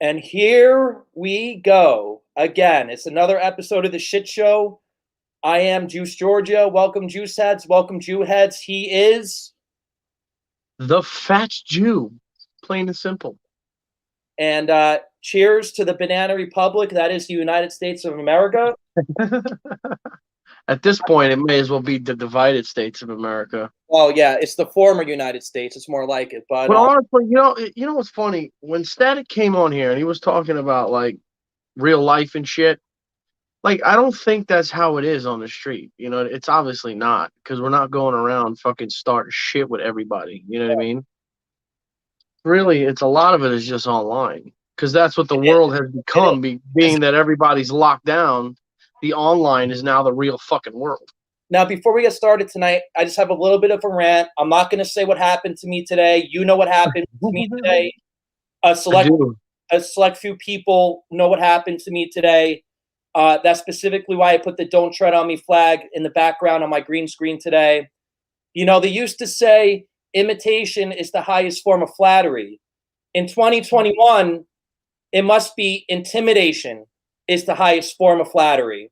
And here we go again. It's another episode of the shit show. I am Juice Georgia. Welcome, Juice Heads. Welcome, Jew Heads. He is. The Fat Jew. Plain and simple. And cheers to the Banana Republic. That is the United States of America. At this point, it may as well be the divided states of America. Well, yeah, it's the former United States. It's more like it. But honestly, you know what's funny? When Static came on here and he was talking about like real life and shit, like I don't think that's how it is on the street. You know, it's obviously not because we're not going around fucking starting shit with everybody. You know what I mean? Really, it's a lot of it is just online because that's what the world has become. Being that everybody's locked down, the online is now the real fucking world. Now, before we get started tonight, I just have a little bit of a rant. I'm not going to say what happened to me today. You know what happened to me today. A select few people know what happened to me today. That's specifically why I put the "Don't Tread on Me" flag in the background on my green screen today. You know, they used to say imitation is the highest form of flattery. In 2021, it must be intimidation is the highest form of flattery.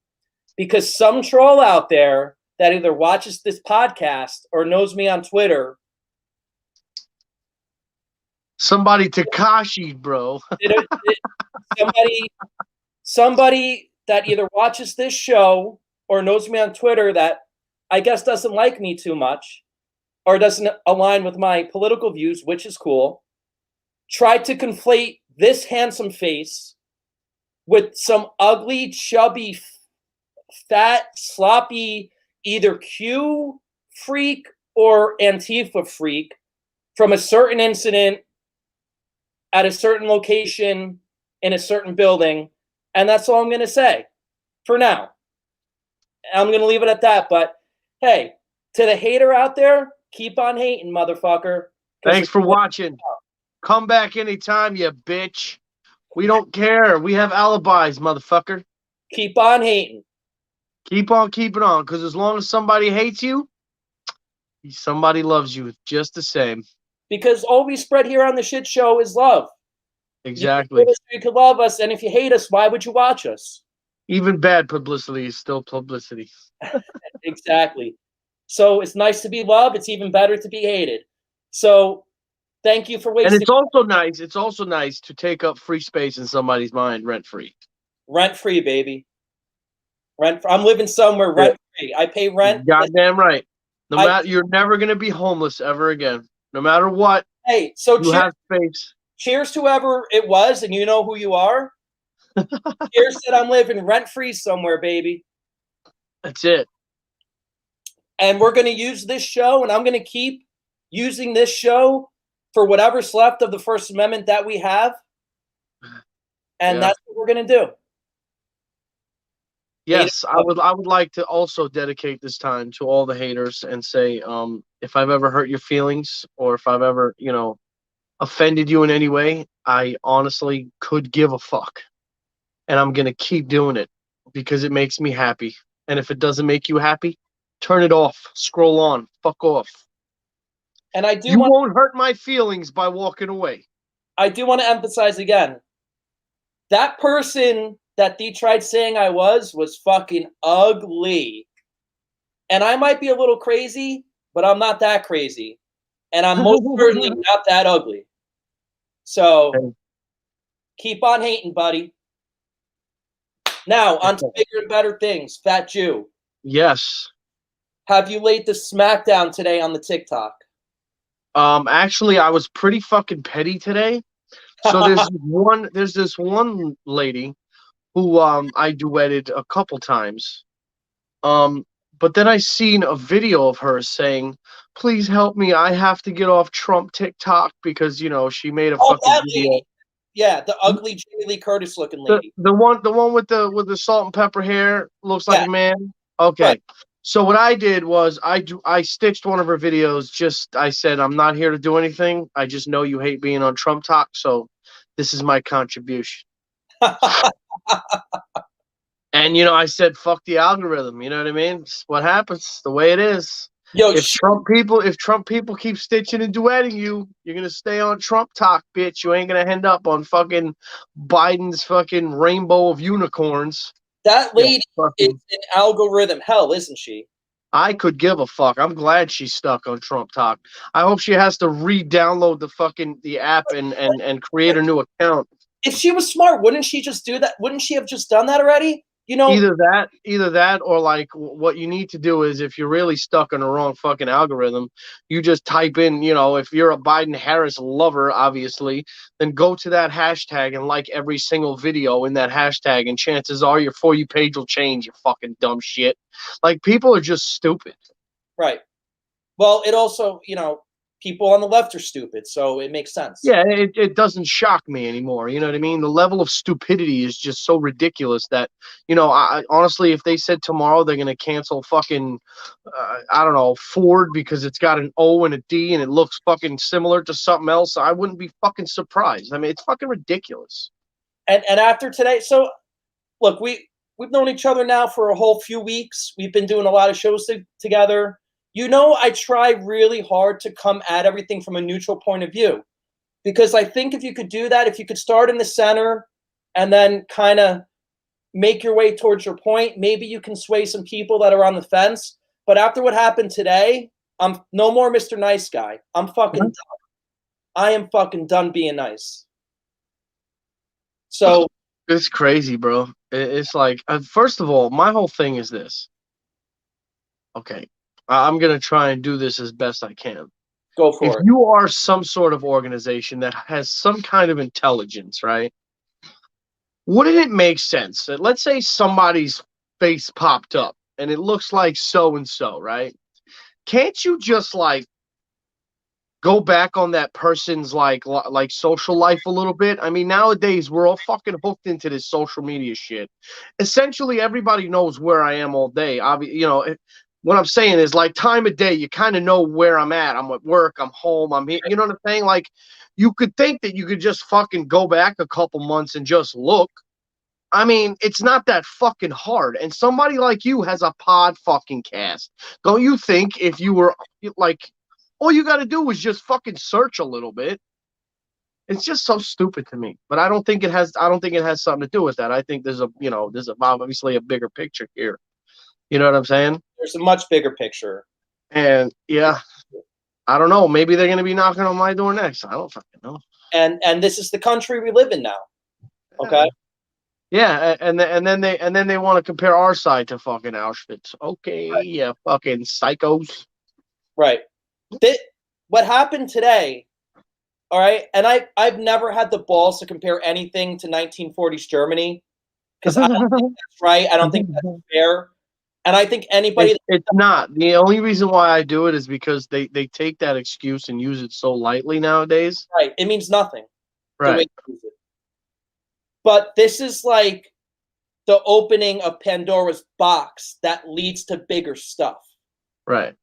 Because some troll out there that either watches this podcast or knows me on Twitter. Somebody Takashi, bro. somebody that either watches this show or knows me on Twitter that I guess doesn't like me too much or doesn't align with my political views, which is cool, tried to conflate this handsome face with some ugly, chubby, fat, sloppy, either Q freak or Antifa freak from a certain incident at a certain location in a certain building. And that's all I'm going to say for now. I'm going to leave it at that. But hey, to the hater out there, keep on hating, motherfucker. Thanks for watching. Come back anytime, you bitch. We don't care. We have alibis, motherfucker. Keep on hating. Keep on keeping on, because as long as somebody hates you, somebody loves you just the same. Because all we spread here on the shit show is love. Exactly. You could love us, and if you hate us, why would you watch us? Even bad publicity is still publicity. Exactly. So it's nice to be loved. It's even better to be hated. So thank you for wasting. And it's also nice. It's also nice to take up free space in somebody's mind, rent free. Rent free, baby. I'm living somewhere rent free. I pay rent. Goddamn right. No matter, you're never gonna be homeless ever again. No matter what. Hey, so you have space. Cheers to whoever it was, and you know who you are. Cheers that I'm living rent free somewhere, baby. That's it. And we're gonna use this show, and I'm gonna keep using this show for whatever's left of the First Amendment that we have. And that's what we're gonna do. Yes, I would like to also dedicate this time to all the haters and say, if I've ever hurt your feelings or if I've ever, offended you in any way, I honestly could give a fuck. And I'm going to keep doing it because it makes me happy. And if it doesn't make you happy, turn it off, scroll on, fuck off. And you won't hurt my feelings by walking away. I do want to emphasize again, that person that they tried saying I was fucking ugly. And I might be a little crazy, but I'm not that crazy. And I'm most certainly not that ugly. So keep on hating, buddy. Now, on to bigger and better things. Fat Jew. Yes. Have you laid the smackdown today on the TikTok? Actually, I was pretty fucking petty today. So there's this one lady who I duetted a couple times. But then I seen a video of her saying, "Please help me. I have to get off Trump TikTok because, she made a fucking video." Lady. Yeah, the ugly Jamie Lee Curtis looking lady. The one with the salt and pepper hair, looks like a man. Okay. Right. So what I did was I stitched one of her videos. I said, "I'm not here to do anything. I just know you hate being on Trump Talk, so this is my contribution." And, I said, fuck the algorithm. You know what I mean? It's what happens, the way it is. Yo, If Trump people keep stitching and duetting you, you're gonna stay on Trump talk, bitch. You ain't gonna end up on fucking Biden's fucking rainbow of unicorns. that Yeah, lady is fucking. in algorithm hell, isn't she? I could give a fuck. I'm glad she's stuck on Trump talk. I hope she has to re-download the app and create a new account. If she was smart, wouldn't she just do that? Wouldn't she have just done that already? Either that, or like what you need to do is if you're really stuck on the wrong fucking algorithm, you just type in, if you're a Biden Harris lover, obviously, then go to that hashtag and like every single video in that hashtag, and chances are your For You page will change. You fucking dumb shit. Like, people are just stupid. Right. Well, it also, people on the left are stupid, so it makes sense. Yeah, it doesn't shock me anymore. You know what I mean? The level of stupidity is just so ridiculous that, I honestly, if they said tomorrow they're going to cancel fucking, I don't know, Ford because it's got an O and a D and it looks fucking similar to something else, I wouldn't be fucking surprised. I mean, it's fucking ridiculous. And after today, so look, we've known each other now for a whole few weeks. We've been doing a lot of shows together. I try really hard to come at everything from a neutral point of view, because I think if you could do that, if you could start in the center and then kind of make your way towards your point, maybe you can sway some people that are on the fence. But after what happened today, I'm no more Mr. Nice Guy. I'm fucking done. I am fucking done being nice. So it's crazy, bro. It's like, first of all, my whole thing is this. Okay, I'm going to try and do this as best I can. Go for if it. you are some sort of organization that has some kind of intelligence, right? Wouldn't it make sense that, let's say somebody's face popped up and it looks like so and so, right? Can't you just like go back on that person's like social life a little bit? I mean, nowadays we're all fucking hooked into this social media shit. Essentially, everybody knows where I am all day. What I'm saying is, like, time of day, you kind of know where I'm at. I'm at work, I'm home, I'm here. You know what I'm saying? Like, you could think that you could just fucking go back a couple months and just look. I mean, it's not that fucking hard. And somebody like you has a pod fucking cast. Don't you think if you were like, all you got to do is just fucking search a little bit? It's just so stupid to me. But I don't think it has something to do with that. I think there's obviously a bigger picture here. You know what I'm saying? There's a much bigger picture. And yeah, I don't know. Maybe they're gonna be knocking on my door next. I don't fucking know. And this is the country we live in now. Okay. Yeah, and then they want to compare our side to fucking Auschwitz. Okay, right. Yeah, fucking psychos. Right. What happened today? All right, and I've never had the balls to compare anything to 1940s Germany, because I don't think that's right. I don't think that's fair. And I think anybody... It's not. The only reason why I do it is because they take that excuse and use it so lightly nowadays. Right. It means nothing. Right. But this is like the opening of Pandora's box that leads to bigger stuff. Right.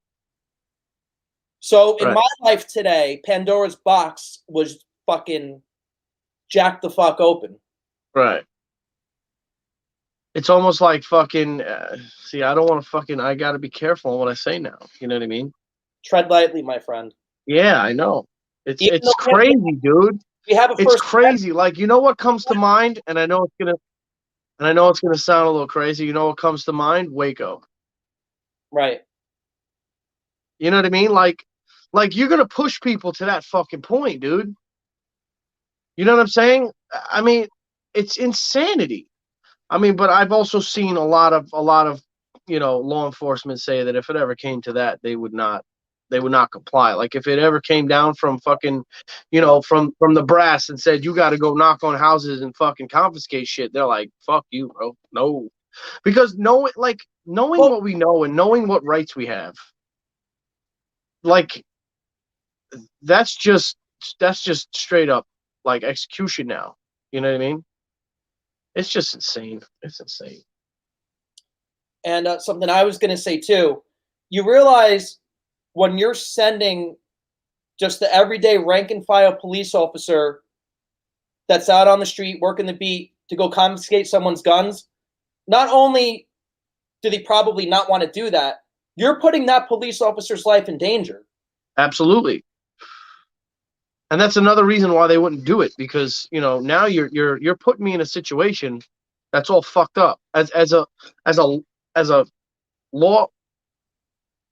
So in my life today, Pandora's box was fucking jacked the fuck open. Right. It's almost like fucking, see, I don't want to fucking, I got to be careful on what I say now. You know what I mean? Tread lightly, my friend. Yeah, I know. It's crazy, dude. It's crazy. Like, you know what comes to mind? And I know it's gonna sound a little crazy. You know what comes to mind? Waco. Right. You know what I mean? Like you're gonna push people to that fucking point, dude. You know what I'm saying? I mean, it's insanity. I mean, but I've also seen a lot of law enforcement say that if it ever came to that, they would not comply. Like, if it ever came down from fucking, from the brass and said you got to go knock on houses and fucking confiscate shit, they're like, fuck you, bro. No, because knowing what we know and knowing what rights we have, like, that's just straight up like execution now. You know what I mean? It's just insane. It's insane. And something I was going to say too, you realize when you're sending just the everyday rank and file police officer that's out on the street working the beat to go confiscate someone's guns, not only do they probably not want to do that, you're putting that police officer's life in danger. Absolutely. And that's another reason why they wouldn't do it, because now you're putting me in a situation that's all fucked up. As a law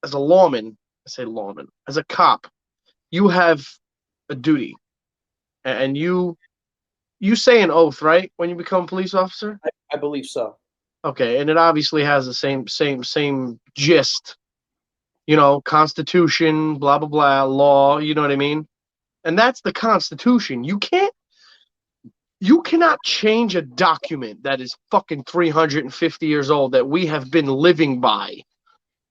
as a lawman, I say lawman, as a cop, you have a duty, and you say an oath, right, when you become a police officer? I believe so. Okay, and it obviously has the same gist, Constitution, blah blah blah, law. You know what I mean? And that's the Constitution. You cannot change a document that is fucking 350 years old that we have been living by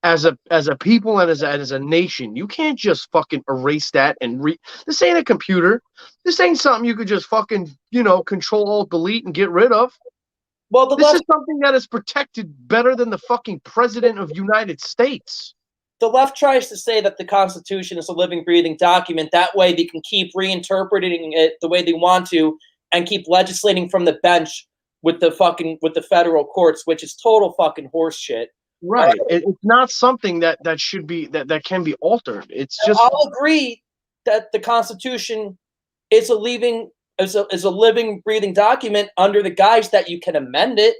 as a people and as a nation. You can't just fucking erase that and this ain't a computer. This ain't something you could just fucking, control alt delete and get rid of. Well, this is something that is protected better than the fucking president of the United States. The left tries to say that the Constitution is a living, breathing document. That way they can keep reinterpreting it the way they want to and keep legislating from the bench with the federal courts, which is total fucking horse shit. Right. It's not something that should be that can be altered. It's just, I'll agree that the Constitution is a living breathing document under the guise that you can amend it.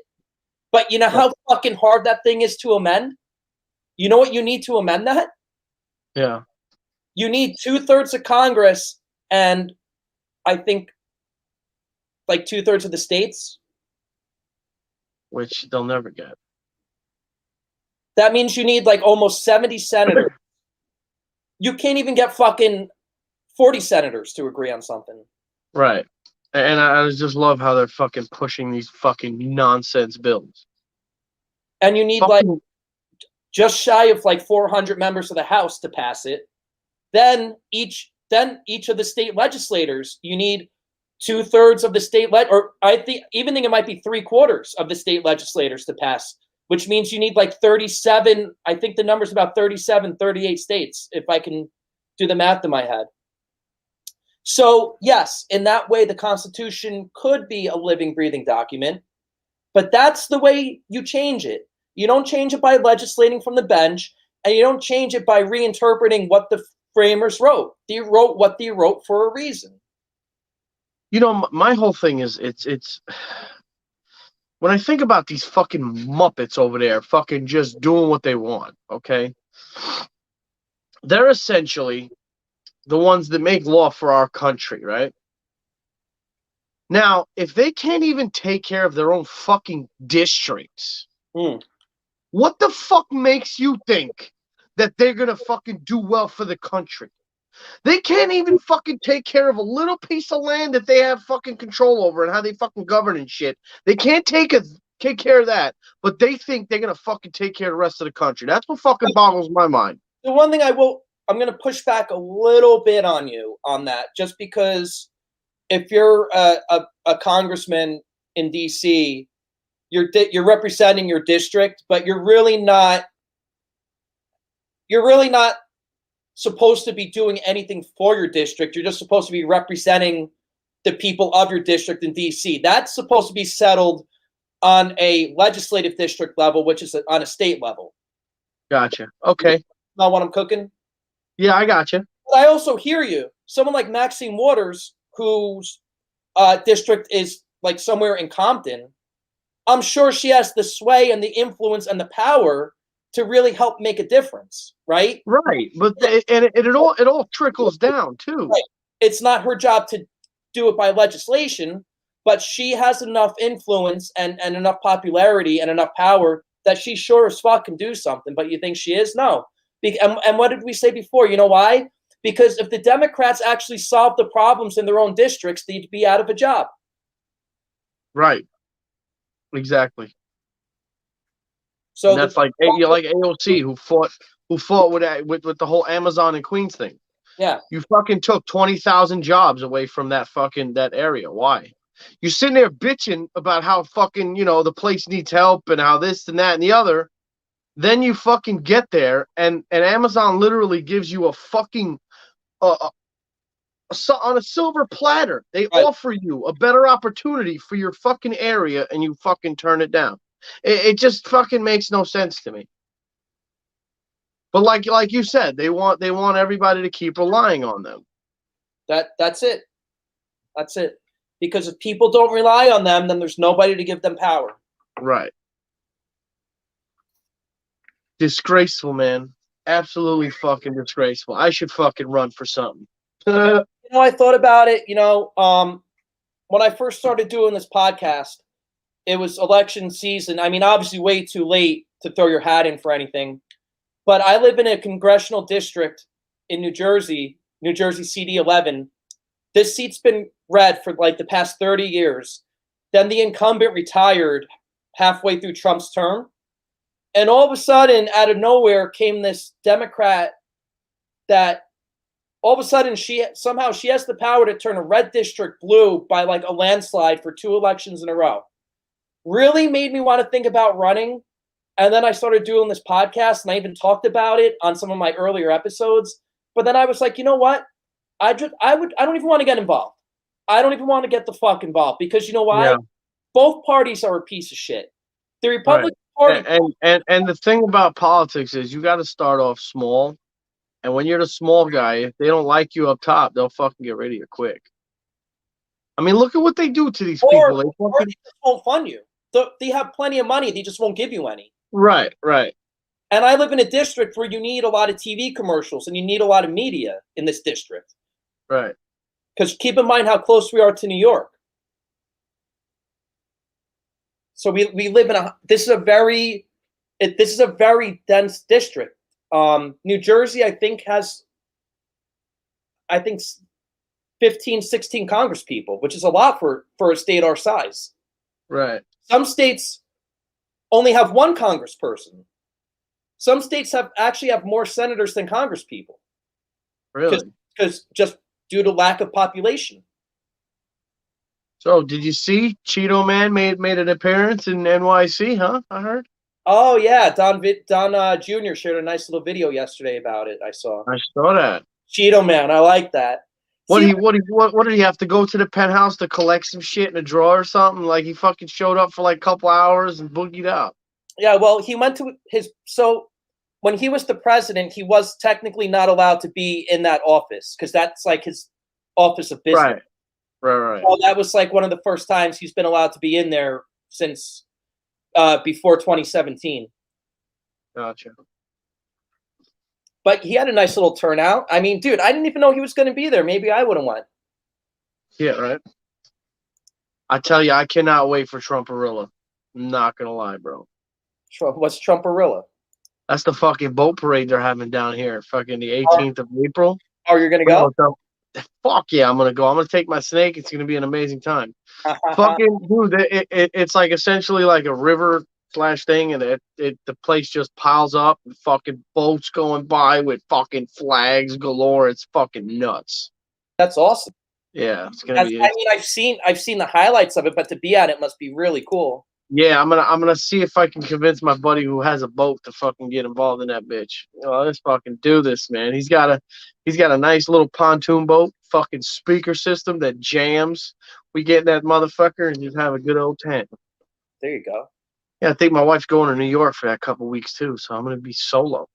But you know how fucking hard that thing is to amend? You know what you need to amend that? Yeah. You need 2/3 of Congress and I think like 2/3 of the states. Which they'll never get. That means you need like almost 70 senators. You can't even get fucking 40 senators to agree on something. Right. And I just love how they're fucking pushing these fucking nonsense bills. And you need like just shy of like 400 members of the House to pass it. Then each of the state legislators, you need 2/3 of the state or I think it might be 3/4 of the state legislators to pass, which means you need like 37. I think the number's about 37, 38 states, if I can do the math in my head. So yes, in that way, the Constitution could be a living, breathing document, but that's the way you change it. You don't change it by legislating from the bench, and you don't change it by reinterpreting what the framers wrote. They wrote what they wrote for a reason. My whole thing is it's when I think about these fucking Muppets over there fucking just doing what they want, okay? They're essentially the ones that make law for our country, right? Now, if they can't even take care of their own fucking districts, what the fuck makes you think that they're gonna fucking do well for the country? They can't even fucking take care of a little piece of land that they have fucking control over and how they fucking govern and shit. They can't take care of that, but they think they're gonna fucking take care of the rest of the country. That's what fucking boggles my mind. The one thing I'm gonna push back a little bit on you on that, just because if you're a congressman in DC, you're representing your district, but you're really not supposed to be doing anything for your district. You're just supposed to be representing the people of your district in DC. That's supposed to be settled on a legislative district level, which is on a state level. Gotcha. Okay. Not what I'm cooking. Yeah, I gotcha. But I also hear you. Someone like Maxine Waters, whose district is like somewhere in Compton, I'm sure she has the sway and the influence and the power to really help make a difference, right? Right, but it all trickles down too. Right. It's not her job to do it by legislation, but she has enough influence and enough popularity and enough power that she sure as fuck can do something. But you think she is? No. And what did we say before? You know why? Because if the Democrats actually solved the problems in their own districts, they'd be out of a job. Right. Exactly. So and that's like AOC who fought with the whole Amazon and Queens thing. Yeah. You fucking took 20,000 jobs away from that area. Why? You're sitting there bitching about how fucking, the place needs help and how this and that and the other. Then you fucking get there and Amazon literally gives you a fucking on a silver platter. They offer you a better opportunity for your fucking area and you fucking turn it down. It just fucking makes no sense to me. But like you said, they want everybody to keep relying on them. That's it. That's it. Because if people don't rely on them, then there's nobody to give them power. Right. Disgraceful, man. Absolutely fucking disgraceful. I should fucking run for something. I thought about it. When I first started doing this podcast, it was election season. I mean, obviously, way too late to throw your hat in for anything. But I live in a congressional district in New Jersey CD 11. This seat's been red for like the past 30 years. Then the incumbent retired halfway through Trump's term. And all of a sudden, out of nowhere, came this Democrat that all of a sudden she has the power to turn a red district blue by like a landslide for 2 elections in a row. Really made me want to think about running. And then I started doing this podcast, and I even talked about it on some of my earlier episodes. But then I was like, you know what? I don't even want to get involved. I don't even want to get the fuck involved, because you know why? Yeah. Both parties are a piece of shit. The Republican Right. Party. And the thing about politics is you got to start off small. And when you're the small guy, if they don't like you up top, they'll fucking get rid of you quick. I mean, look at what they do to these people. Or they just won't fund you. They have plenty of money. They just won't give you any. Right, right. And I live in a district where you need a lot of TV commercials and you need a lot of media in this district. Right. Because keep in mind how close we are to New York. So we live in this is a very dense district. New Jersey, I think, has 15, 16 Congress people, which is a lot for a state our size. Right. Some states only have 1 congressperson. Some states actually have more senators than Congress people. Really? Because just due to lack of population. So, did you see Cheeto Man made an appearance in NYC, huh? I heard. Oh yeah, Don Jr. shared a nice little video yesterday about it. I saw that. Cheeto Man, I like that. What did he have to go to the penthouse to collect some shit in a drawer or something? Like he fucking showed up for like a couple hours and boogied out. Yeah, well, he went to when he was the president, he was technically not allowed to be in that office because that's like his office of business. Right. Well, that was like one of the first times he's been allowed to be in there since before 2017. Gotcha. But he had a nice little turnout. I mean, dude, I didn't even know he was going to be there. Maybe I would have went. Yeah, right. I tell you, I cannot wait for Trumparilla. I'm not gonna lie, bro. What's Trumparilla? That's the fucking boat parade they're having down here. Fucking the 18th of April. Oh, you're gonna go? Fuck yeah, I'm gonna go. I'm gonna take my snake. It's gonna be an amazing time. Fucking dude, it's like essentially like a river / thing, and the place just piles up and fucking boats going by with fucking flags galore. It's fucking nuts. That's awesome. Yeah, it's gonna be. I mean, I've seen the highlights of it, but to be at it must be really cool. Yeah, I'm gonna see if I can convince my buddy who has a boat to fucking get involved in that bitch. Let's fucking do this, man. He's got a nice little pontoon boat, fucking speaker system that jams. We get in that motherfucker and just have a good old time. There you go. Yeah, I think my wife's going to New York for that couple weeks too, so I'm gonna be solo.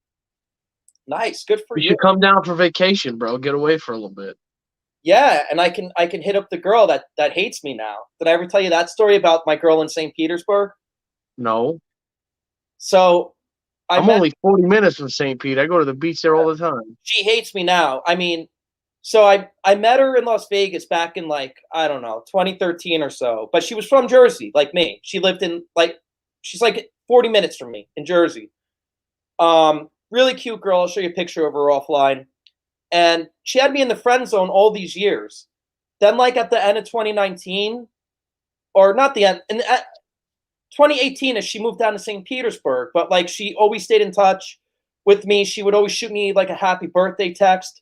Nice, good for you. You should come down for vacation, bro. Get away for a little bit. Yeah, and I can hit up the girl that hates me now. Did I ever tell you that story about my girl in St. Petersburg? No. So I'm only 40 minutes from St. Pete. I go to the beach there all the time. She hates me now. I mean, so I met her in Las Vegas back in like, I don't know, 2013 or so. But she was from Jersey, like me. She lived in she's like 40 minutes from me in Jersey. Really cute girl. I'll show you a picture of her offline. And she had me in the friend zone all these years. Then, like at the end of 2019, or not the end, in 2018, as she moved down to St. Petersburg, but like she always stayed in touch with me. She would always shoot me like a happy birthday text.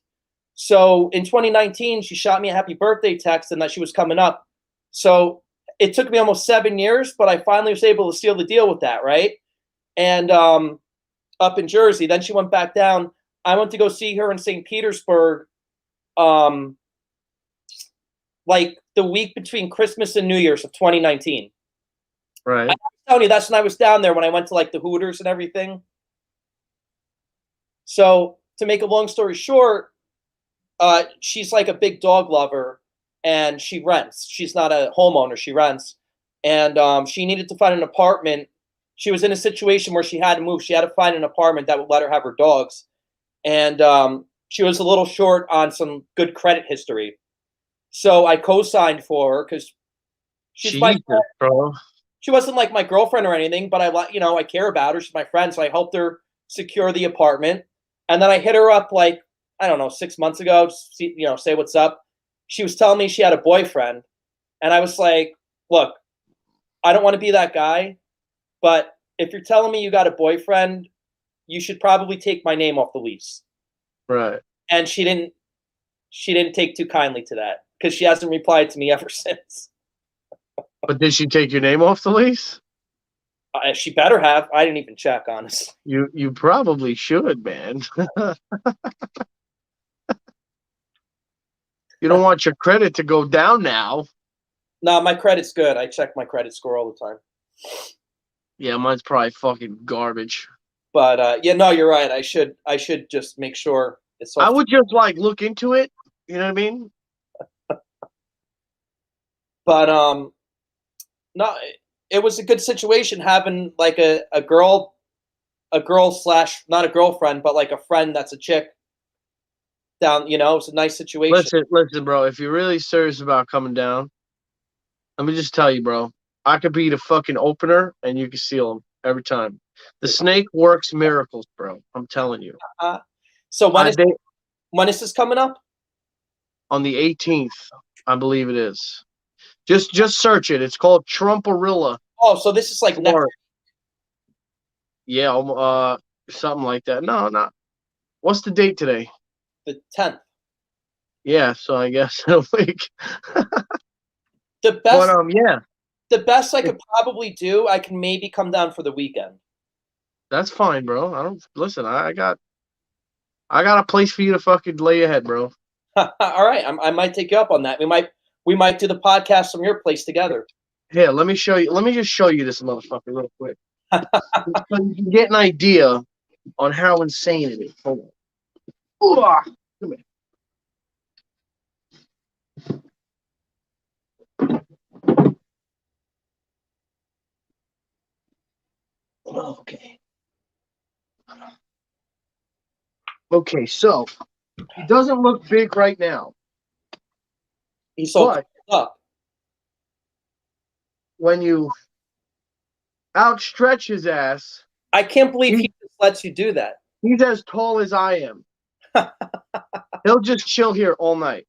So in 2019, she shot me a happy birthday text and that she was coming up. So it took me almost 7 years, but I finally was able to seal the deal with that, right? And up in Jersey, then she went back down. I went to go see her in St. Petersburg, like the week between Christmas and New Year's of 2019. Right. I'm telling you, that's when I was down there when I went to like the Hooters and everything. So to make a long story short, she's like a big dog lover, and she rents. She's not a homeowner; she rents, and she needed to find an apartment. She was in a situation where she had to move. She had to find an apartment that would let her have her dogs, and she was a little short on some good credit history. So I co-signed for her because she's my Jesus, bro. she wasn't like my girlfriend or anything, but I care about her. She's my friend, so I helped her secure the apartment. And then I hit her up like, I don't know, 6 months ago, just say what's up. She was telling me she had a boyfriend, and I was like, look, I don't want to be that guy, but if you're telling me you got a boyfriend, you should probably take my name off the lease. Right. And she didn't take too kindly to that because she hasn't replied to me ever since. But did she take your name off the lease? She better have. I didn't even check, honestly. You probably should, man. You don't want your credit to go down now. No, my credit's good. I check my credit score all the time. Yeah, mine's probably fucking garbage. But yeah, no, you're right. I should just make sure it's I off. would just like look into it. You know what I mean? But no, it was a good situation having like a girl slash not a girlfriend, but like a friend that's a chick down. It's a nice situation. Listen, bro. If you're really serious about coming down, let me just tell you, bro. I could be the fucking opener, and you can seal them every time. The snake works miracles, bro. I'm telling you. So when I is think when is this coming up? on the 18th, I believe it is. Just search it. It's called Trumparilla. Oh, so this is like next Florida. Yeah, something like that. No, not. What's the date today? the 10th. Yeah, so I guess in a week. The But best yeah, the best I could probably do, I can maybe come down for the weekend. that's fine, bro. I don't listen. I got a place for you to fucking lay your head, bro. All right, I might take you up on that. We might do the podcast from your place together. Here, let me show you. Let me just show you this motherfucker real quick, so you can get an idea on how insane it is. Hold on. Ooh, come here. Okay. Okay, so he doesn't look big right now, He's so but up. when you outstretch his ass, I can't believe he, he just lets you do that. he's as tall as I am. He'll just chill here all night.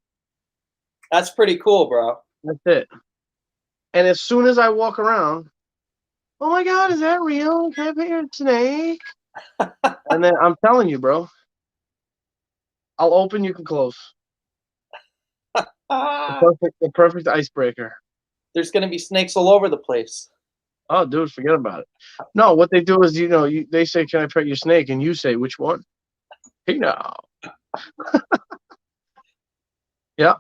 That's pretty cool, bro. That's it. And as soon as I walk around, oh my God, is that real? Can I pet your snake? And then I'm telling you, bro, I'll open, you can close. Ah, The perfect icebreaker. there's gonna be snakes all over the place. Oh, dude, forget about it. No, what they do is, they say, "Can I pet your snake?" And you say, "Which one?" Hey, no. Yeah,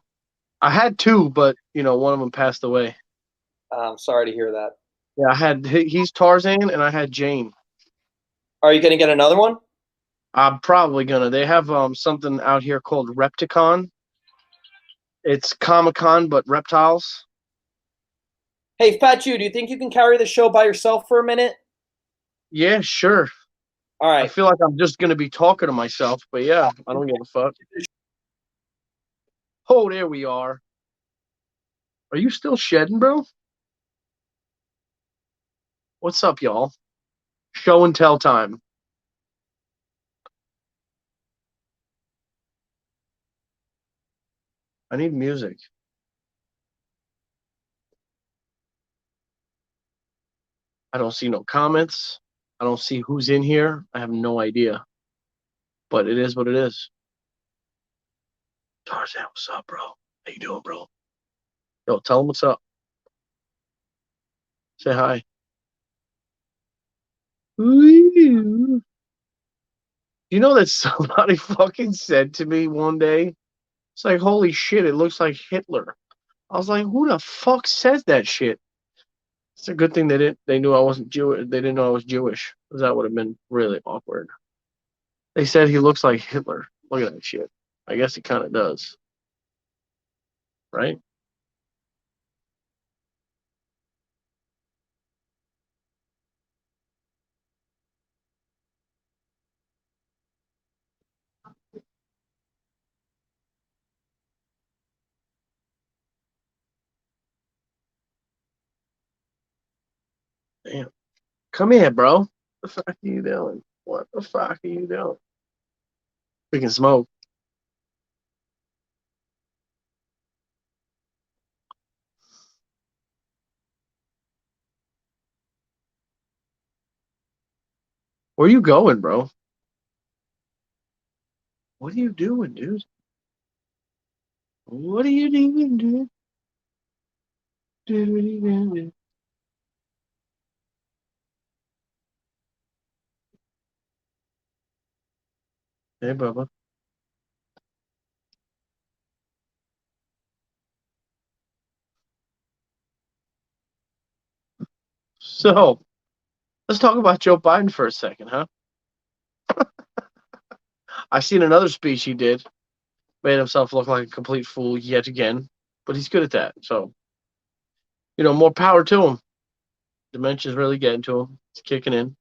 I had two, but one of them passed away. I'm sorry to hear that. Yeah, he's Tarzan, and I had Jane. Are you gonna get another one? I'm probably gonna. They have something out here called Repticon. It's Comic-Con, but reptiles. Hey, Fat Jew, do you think you can carry the show by yourself for a minute? Yeah, sure. All I right. feel like I'm just gonna be talking to myself, but yeah, I don't give a fuck. Oh, there we are. Are you still shedding, bro? What's up, y'all? Show and tell time. I need music. I don't see no comments. I don't see who's in here. I have no idea. But it is what it is. Tarzan, what's up, bro? How you doing, bro? Yo, tell him what's up. Say hi. Ooh. You know that somebody fucking said to me one day? It's like, holy shit, it looks like Hitler. I was like, who the fuck says that shit? It's a good thing they knew I wasn't Jewish. They didn't know I was Jewish, because that would have been really awkward. They said he looks like Hitler. Look at that shit. I guess he kind of does, right? Damn. Come here, bro. What the fuck are you doing? What the fuck are you doing? We can smoke. Where you going, bro? What are you doing, dude? What are you doing, dude? Dude. Hey, Bubba. So, let's talk about Joe Biden for a second, huh? I seen another speech he did. Made himself look like a complete fool yet again. But he's good at that. So, more power to him. Dementia's really getting to him. It's kicking in.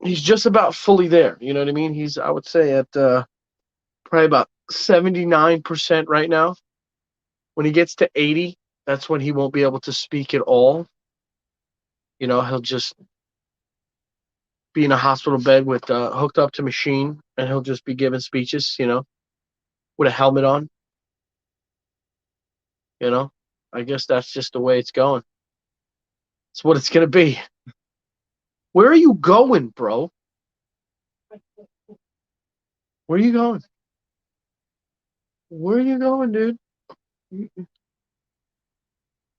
He's just about fully there. You know what I mean? He's, I would say, at probably about 79% right now. When he gets to 80, that's when he won't be able to speak at all. He'll just be in a hospital bed with hooked up to machine, and he'll just be giving speeches, with a helmet on. I guess that's just the way it's going. It's what it's gonna be. Where are you going, bro? Where are you going? Where are you going, dude? You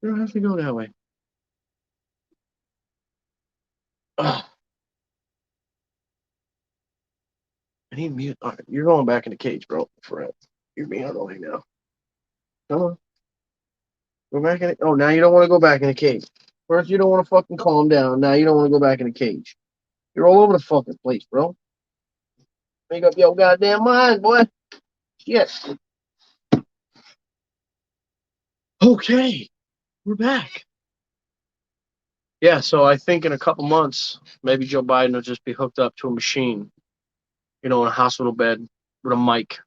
don't have to go that way. Ugh. I need mute. All right, you're going back in the cage, bro. Forever. You're being annoying now. Come on. Go back in. Oh, now you don't want to go back in the cage. First, you don't want to fucking calm down. Now you don't want to go back in the cage. You're all over the fucking place, bro. Make up your goddamn mind, boy. Yes. Okay, we're back. Yeah, so I think in a couple months, maybe Joe Biden will just be hooked up to a machine, in a hospital bed with a mic.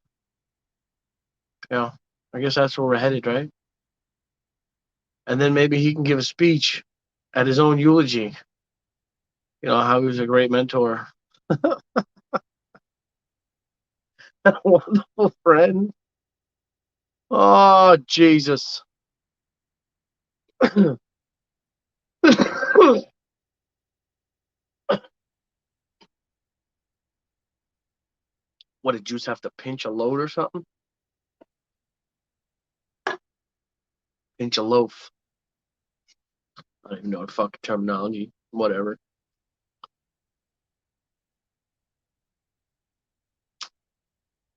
I guess that's where we're headed, right? And then maybe he can give a speech at his own eulogy. How he was a great mentor, a wonderful friend. Oh, Jesus. What, did Juice have to pinch a load or something? Pinch a loaf. I don't even know the fucking terminology. Whatever.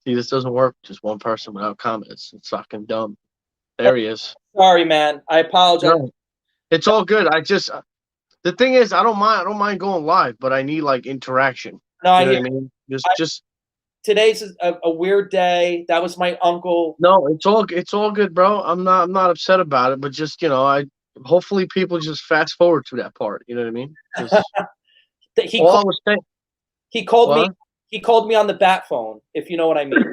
See, this doesn't work. Just one person without comments. It's fucking dumb. There he is. Sorry, man. I apologize. No, it's all good. The thing is, I don't mind going live, but I need like interaction. No, You know what I mean? Just today's a weird day. That was my uncle. no, it's all good, bro. I'm not upset about it, but just I hopefully people just fast forward to that part. You know what I mean? He All I called, was saying. he called me. What? He called me on the bat phone, if you know what I mean.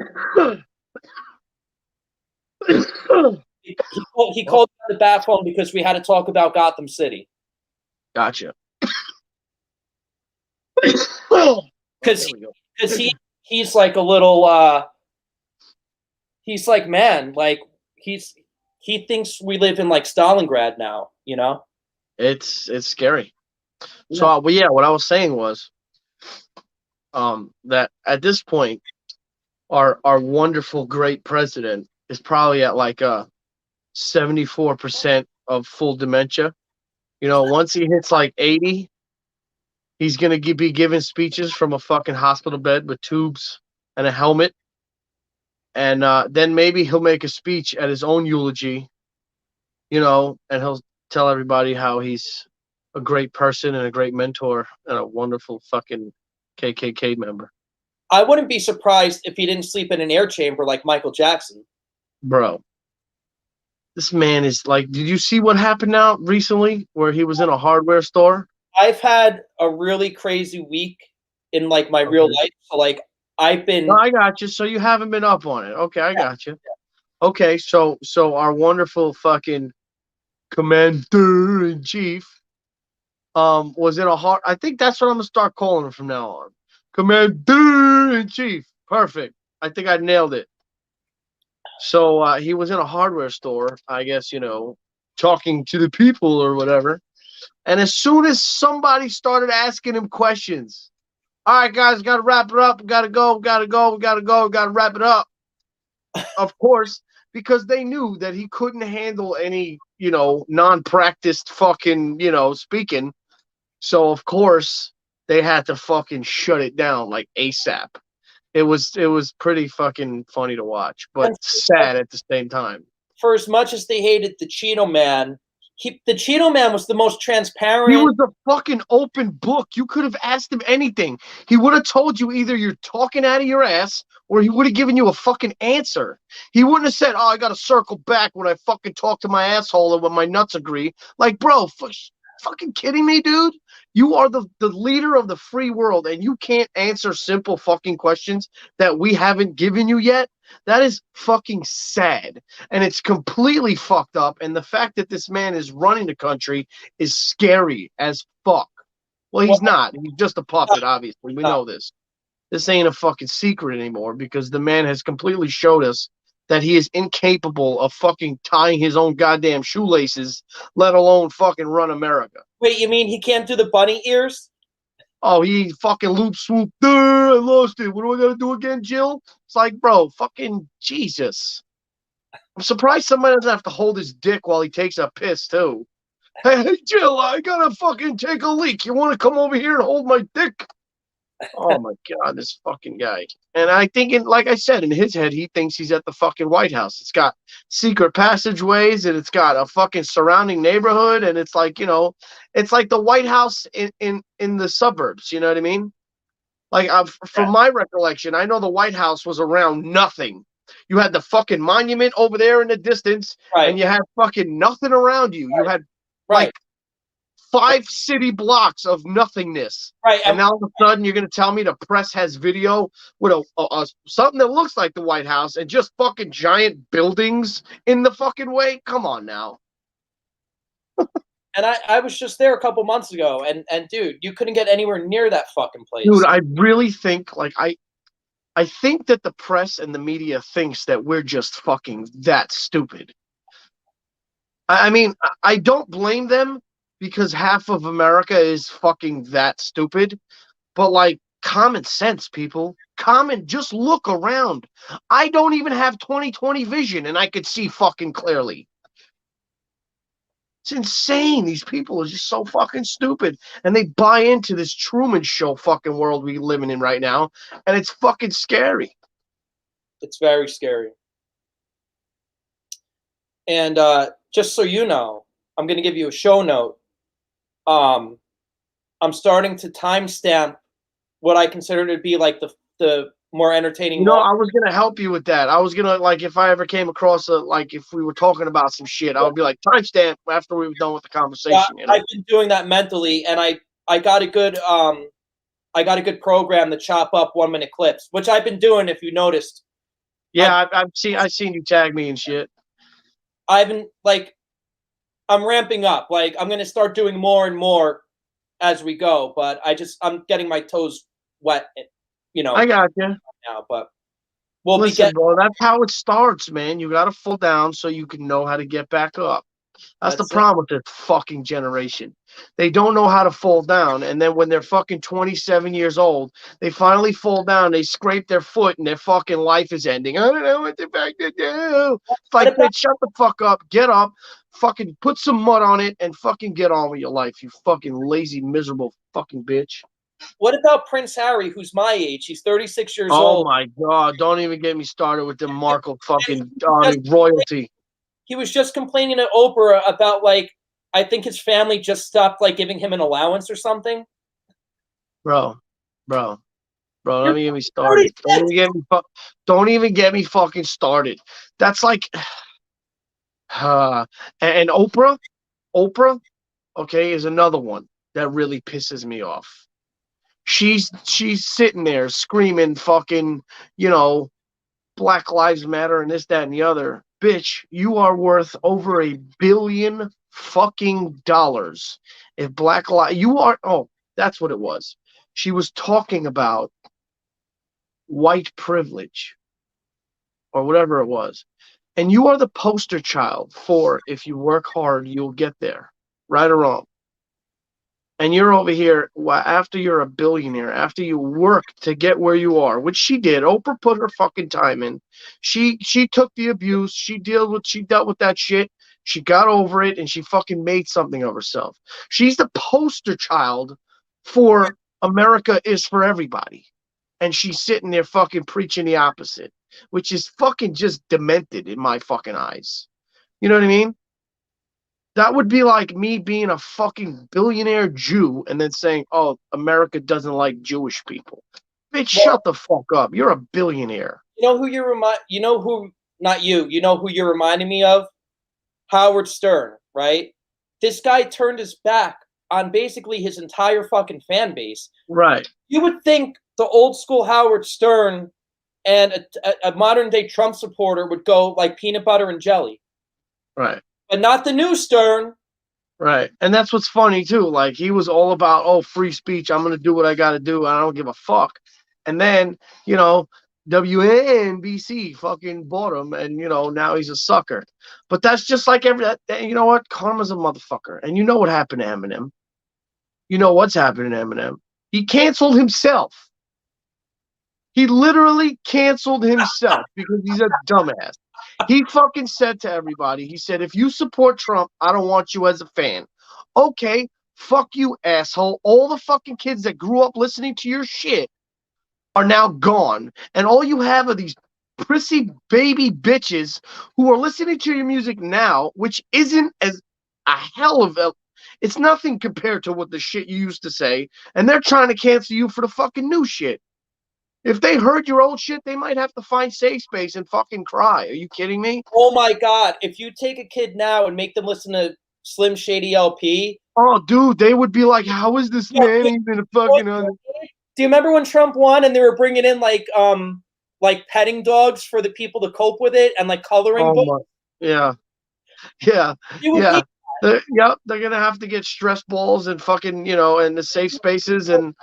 He called me on the bat phone because we had to talk about Gotham City. Gotcha. Because he's like a little. He's like, man, like he thinks we live in like Stalingrad now. It's scary. Yeah. So, what I was saying was, that at this point, our wonderful great president is probably at like 74% of full dementia. Once he hits like 80, he's gonna be giving speeches from a fucking hospital bed with tubes and a helmet, and then maybe he'll make a speech at his own eulogy, and he'll tell everybody how he's a great person and a great mentor and a wonderful fucking KKK member. I wouldn't be surprised if he didn't sleep in an air chamber like Michael Jackson. Bro, this man is like, did you see what happened now recently where he was in a hardware store? I've had a really crazy week in like my real life. So like I've been. No, I got you. So you haven't been up on it. Okay, I got you. Okay, so our wonderful fucking commander in chief was in a hard. I think that's what I'm gonna start calling him from now on. Commander in chief. Perfect. I think I nailed it. So he was in a hardware store, I guess, talking to the people or whatever. And as soon as somebody started asking him questions, all right, guys, got to wrap it up. Got to go, got to go, got to go, got to wrap it up. Of course, because they knew that he couldn't handle any, non-practiced fucking, speaking. So, of course, they had to fucking shut it down like ASAP. It was pretty fucking funny to watch, but sad at the same time. For as much as they hated the Cheeto Man, the Cheeto Man was the most transparent. He was a fucking open book. You could have asked him anything. He would have told you either you're talking out of your ass or he would have given you a fucking answer. He wouldn't have said, "Oh, I got to circle back when I fucking talk to my asshole and when my nuts agree." Like, bro, fucking kidding me, dude? You are the leader of the free world and you can't answer simple fucking questions that we haven't given you yet? That is fucking sad. And it's completely fucked up. And the fact that this man is running the country is scary as fuck. Well, he's not. He's just a puppet, obviously. We know this. This ain't a fucking secret anymore because the man has completely showed us that he is incapable of fucking tying his own goddamn shoelaces, let alone fucking run America. Wait, you mean he can't do the bunny ears? Oh, he fucking loop swoop. I lost it. What do I gotta do again, Jill? It's like, bro, fucking Jesus. I'm surprised somebody doesn't have to hold his dick while he takes a piss, too. Hey, Jill, I gotta fucking take a leak. You wanna come over here and hold my dick? Oh my God, this fucking guy. And I think, like I said, in his head, he thinks he's at the fucking White House. It's got secret passageways and it's got a fucking surrounding neighborhood. And it's like, it's like the White House in the suburbs. You know what I mean? Like, from my recollection, I know the White House was around nothing. You had the fucking monument over there in the distance, and you had fucking nothing around you. You had like 5 city blocks of nothingness. Right. And now all of a sudden you're going to tell me the press has video with a something that looks like the White House and just fucking giant buildings in the fucking way? Come on now. And I was just there a couple months ago, and dude, you couldn't get anywhere near that fucking place. Dude, I really think, like, I think that the press and the media thinks that we're just fucking that stupid. I mean, I don't blame them because half of America is fucking that stupid. But, like, common sense, people. Just look around. I don't even have 20/20 vision, and I could see fucking clearly. It's insane. These people are just so fucking stupid. And they buy into this Truman Show fucking world we're living in right now. And it's fucking scary. It's very scary. And just so you know, I'm going to give you a show note. I'm starting to timestamp what I consider to be like the more entertaining. I was gonna help you with that. I was gonna, like, if I ever came across if we were talking about some shit, I would be like, timestamp after we were done with the conversation. I've been doing that mentally, and I got a good program to chop up 1-minute clips, which I've been doing. If you noticed, yeah, I've seen you tag me and shit. I've been I'm ramping up. Like, I'm gonna start doing more and more as we go, but I'm getting my toes wet. I got you now, but listen, bro, that's how it starts, man. You got to fall down so you can know how to get back up. That's the problem with this fucking generation. They don't know how to fall down, and then when they're fucking 27 years old, they finally fall down, they scrape their foot, and their fucking life is ending. I don't know what the fuck to do. It's like, bitch, shut the fuck up, get up, fucking put some mud on it, and fucking get on with your life, you fucking lazy, miserable fucking bitch. What about Prince Harry, who's my age? He's 36 years old. Oh my God, don't even get me started with the Markle fucking royalty. He was just complaining to Oprah about, like, I think his family just stopped, like, giving him an allowance or something. Bro, bro. Don't even get me started. 36. Don't even get me fucking started. That's like, and Oprah, okay, is another one that really pisses me off. She's sitting there screaming, fucking, you know, Black Lives Matter and this, that, and the other. Bitch, you are worth over $1 billion fucking dollars. If you are, oh, that's what it was. She was talking about white privilege or whatever it was. And you are the poster child for if you work hard, you'll get there, right or wrong. And you're over here after you're a billionaire, after you work to get where you are, which she did. Oprah put her fucking time in. She took the abuse. She dealt with that shit. She got over it and she fucking made something of herself. She's the poster child for America is for everybody. And she's sitting there fucking preaching the opposite, which is fucking just demented in my fucking eyes. You know what I mean? That would be like me being a fucking billionaire Jew and then saying, "Oh, America doesn't like Jewish people." Bitch, shut the fuck up. You're a billionaire. You know who you know who not you, you know who you're reminding me of? Howard Stern, right? This guy turned his back on basically his entire fucking fan base. Right. You would think the old school Howard Stern and a modern day Trump supporter would go like peanut butter and jelly. Right. But not the new Stern. Right. And that's what's funny too. Like he was all about, oh, free speech. I'm gonna do what I gotta do. I don't give a fuck. And then, you know, WNBC fucking bought him, and you know, now he's a sucker. But that's just like you know what? Karma's a motherfucker. And you know what happened to Eminem. You know what's happened to Eminem. He canceled himself. He literally canceled himself because he's a dumbass. He fucking said to everybody, he said, if you support Trump, I don't want you as a fan. Okay, fuck you, asshole. All the fucking kids that grew up listening to your shit are now gone. And all you have are these prissy baby bitches who are listening to your music now, which isn't as a hell of a, it's nothing compared to what the shit you used to say. And they're trying to cancel you for the fucking new shit. If they heard your old shit, they might have to find safe space and fucking cry. Are you kidding me? Oh my God. If you take a kid now and make them listen to Slim Shady LP. Oh, dude, they would be like, how is this man even a fucking... Do you remember when Trump won and they were bringing in like petting dogs for the people to cope with it and like coloring books? Yeah. Yeah. Yeah. Yep, they're going to have to get stress balls and fucking, you know, and the safe spaces and...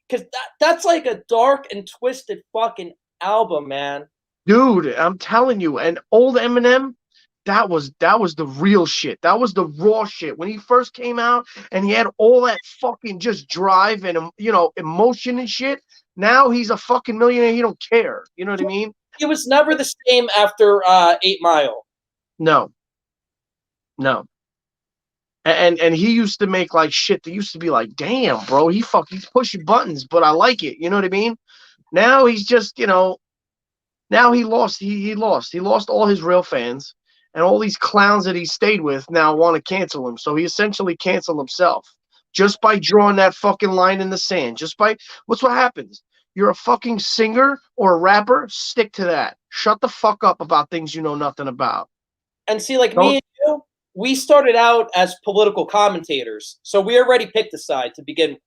Because that's like a dark and twisted fucking album, man. Dude, I'm telling you, and old Eminem, that was the real shit. That was the raw shit. When he first came out and he had all that fucking just drive and, you know, emotion and shit. Now he's a fucking millionaire. He don't care. You know what I mean? He was never the same after 8 Mile. No. And he used to make like shit that used to be like, damn, bro, he's pushing buttons, but I like it. You know what I mean? Now he's just, you know, now he lost all his real fans, and all these clowns that he stayed with now want to cancel him. So he essentially canceled himself just by drawing that fucking line in the sand. What happens? You're a fucking singer or a rapper, stick to that. Shut the fuck up about things you know nothing about. And see, like me and you, we started out as political commentators, so we already picked a side to begin.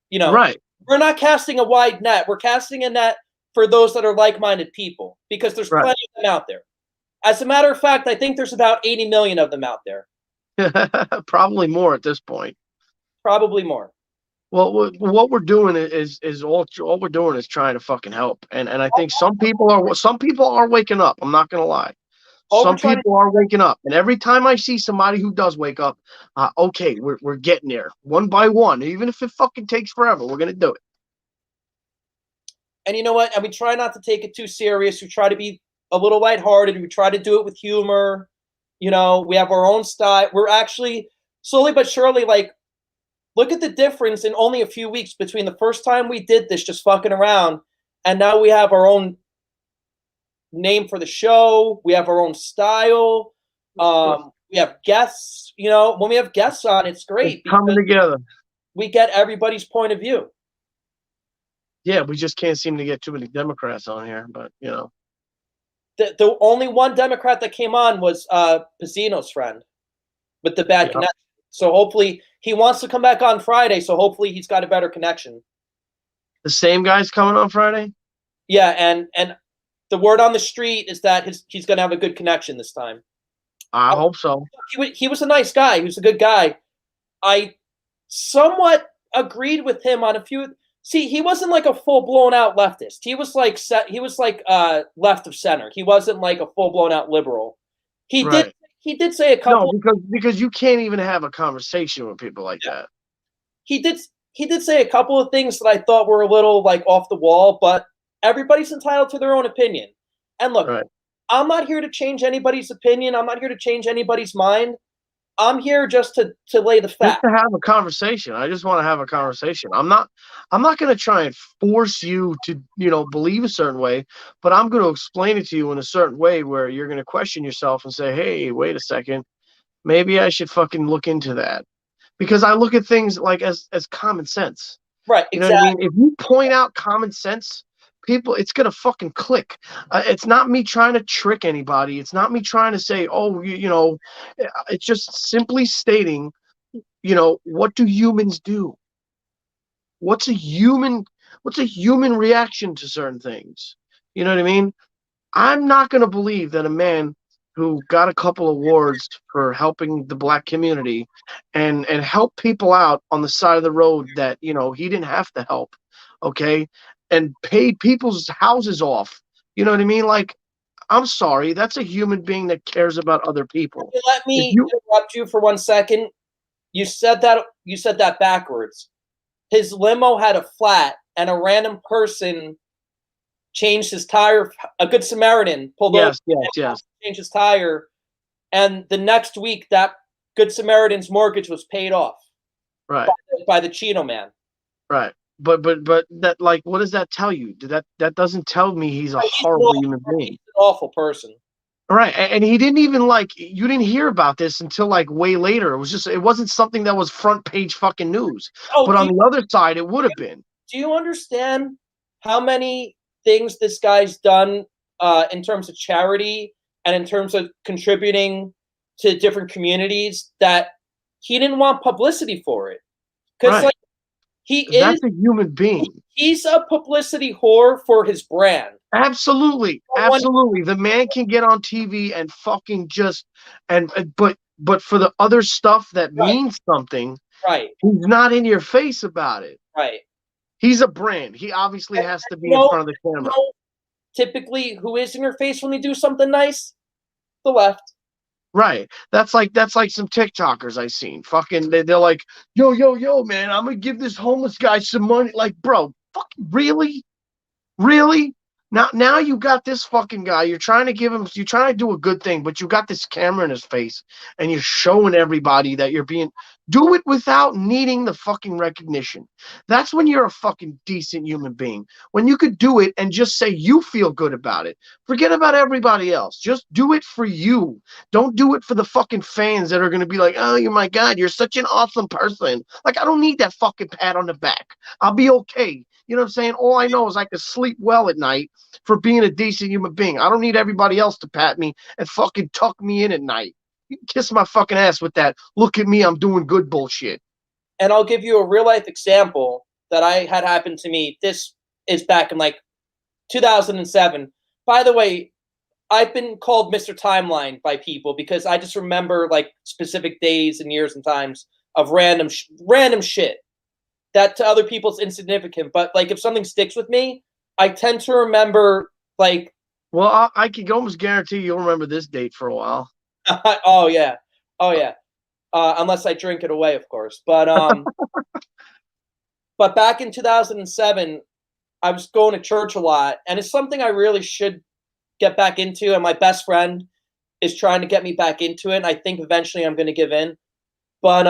You know, right? We're not casting a wide net. We're casting a net for those that are like-minded people, because there's plenty of them out there. As a matter of fact, I think there's about 80 million of them out there. Probably more at this point. Probably more. Well, what we're doing is all we're doing is trying to fucking help, and I think some people are waking up. I'm not gonna lie. Some people are waking up, and every time I see somebody who does wake up, okay, we're getting there one by one. Even if it fucking takes forever, we're gonna do it. And you know what? And we try not to take it too serious. We try to be a little lighthearted. We try to do it with humor. You know, we have our own style. We're actually slowly but surely, like, look at the difference in only a few weeks between the first time we did this, just fucking around, and now we have our own name for the show. We have our own style. We have guests. You know, when we have guests on, it's great. It's coming together. We get everybody's point of view. Yeah, we just can't seem to get too many Democrats on here, but The only one Democrat that came on was Pizzino's friend with the bad yeah. connection. So hopefully he wants to come back on Friday. So hopefully he's got a better connection. The same guy's coming on Friday? Yeah, and the word on the street is that he's going to have a good connection this time. I hope so. He was a nice guy. He was a good guy. I somewhat agreed with him on a few. See, he wasn't like a full blown out leftist. He was like left of center. He wasn't like a full blown out liberal. Right. He did say a No, couple. because you can't even have a conversation with people like that. He did say a couple of things that I thought were a little like off the wall, but everybody's entitled to their own opinion. And look, Right. I'm not here to change anybody's opinion. I'm not here to change anybody's mind. I'm here just to lay the Just facts. to have a conversation. I just want to have a conversation. I'm not going to try and force you to, believe a certain way, but I'm going to explain it to you in a certain way where you're going to question yourself and say, "Hey, wait a second. Maybe I should fucking look into that." Because I look at things like as common sense. Right, You know what I exactly. mean? If you point out common sense, people, it's gonna fucking click. It's not me trying to trick anybody. It's not me trying to say, oh, it's just simply stating, what do humans do? What's a human? What's a human reaction to certain things? You know what I mean? I'm not going to believe that a man who got a couple awards for helping the black community and help people out on the side of the road that, he didn't have to help, okay? And paid people's houses off. You know what I mean? Like, I'm sorry, that's a human being that cares about other people. Let If me you interrupt you for 1 second. You said that backwards. His limo had a flat, and a random person changed his tire. A good Samaritan pulled over, yes, changed his tire, and the next week that good Samaritan's mortgage was paid off right, by the Cheeto Man. right. But that, like, what does that tell you? That doesn't tell me he's a horrible human being. He's an awful person. Right, and he didn't even you didn't hear about this until like way later. It wasn't something that was front page fucking news. Oh, But on the other side, it would have been. Do you understand how many things this guy's done in terms of charity and in terms of contributing to different communities that he didn't want publicity for it? Because Right. That's a human being. He's a publicity whore for his brand. Absolutely, absolutely. The man can get on TV and fucking just but for the other stuff that means something, right? He's not in your face about it. Right. He's a brand. He obviously has to be in front of the camera. Typically, who is in your face when they do something nice? The left. Right. That's like some TikTokers I seen. Fucking they're like, yo, man, I'm gonna give this homeless guy some money. Like, bro, fucking really? Really? Now you got this fucking guy. You're trying to do a good thing, but you got this camera in his face and you're showing everybody that you're being. Do it without needing the fucking recognition. That's when you're a fucking decent human being. When you could do it and just say you feel good about it. Forget about everybody else. Just do it for you. Don't do it for the fucking fans that are going to be like, oh, my God, you're such an awesome person. Like, I don't need that fucking pat on the back. I'll be okay. You know what I'm saying? All I know is I can sleep well at night for being a decent human being. I don't need everybody else to pat me and fucking tuck me in at night. You can kiss my fucking ass with that. Look at me, I'm doing good bullshit. And I'll give you a real life example that I had happened to me. This is back in like 2007. By the way, I've been called Mr. Timeline by people because I just remember like specific days and years and times of random shit that to other people is insignificant. But like if something sticks with me, I tend to remember like. Well, I can almost guarantee you'll remember this date for a while. Oh yeah. Unless I drink it away, of course. But but back in 2007, I was going to church a lot, and it's something I really should get back into. And my best friend is trying to get me back into it. And I think eventually I'm going to give in. But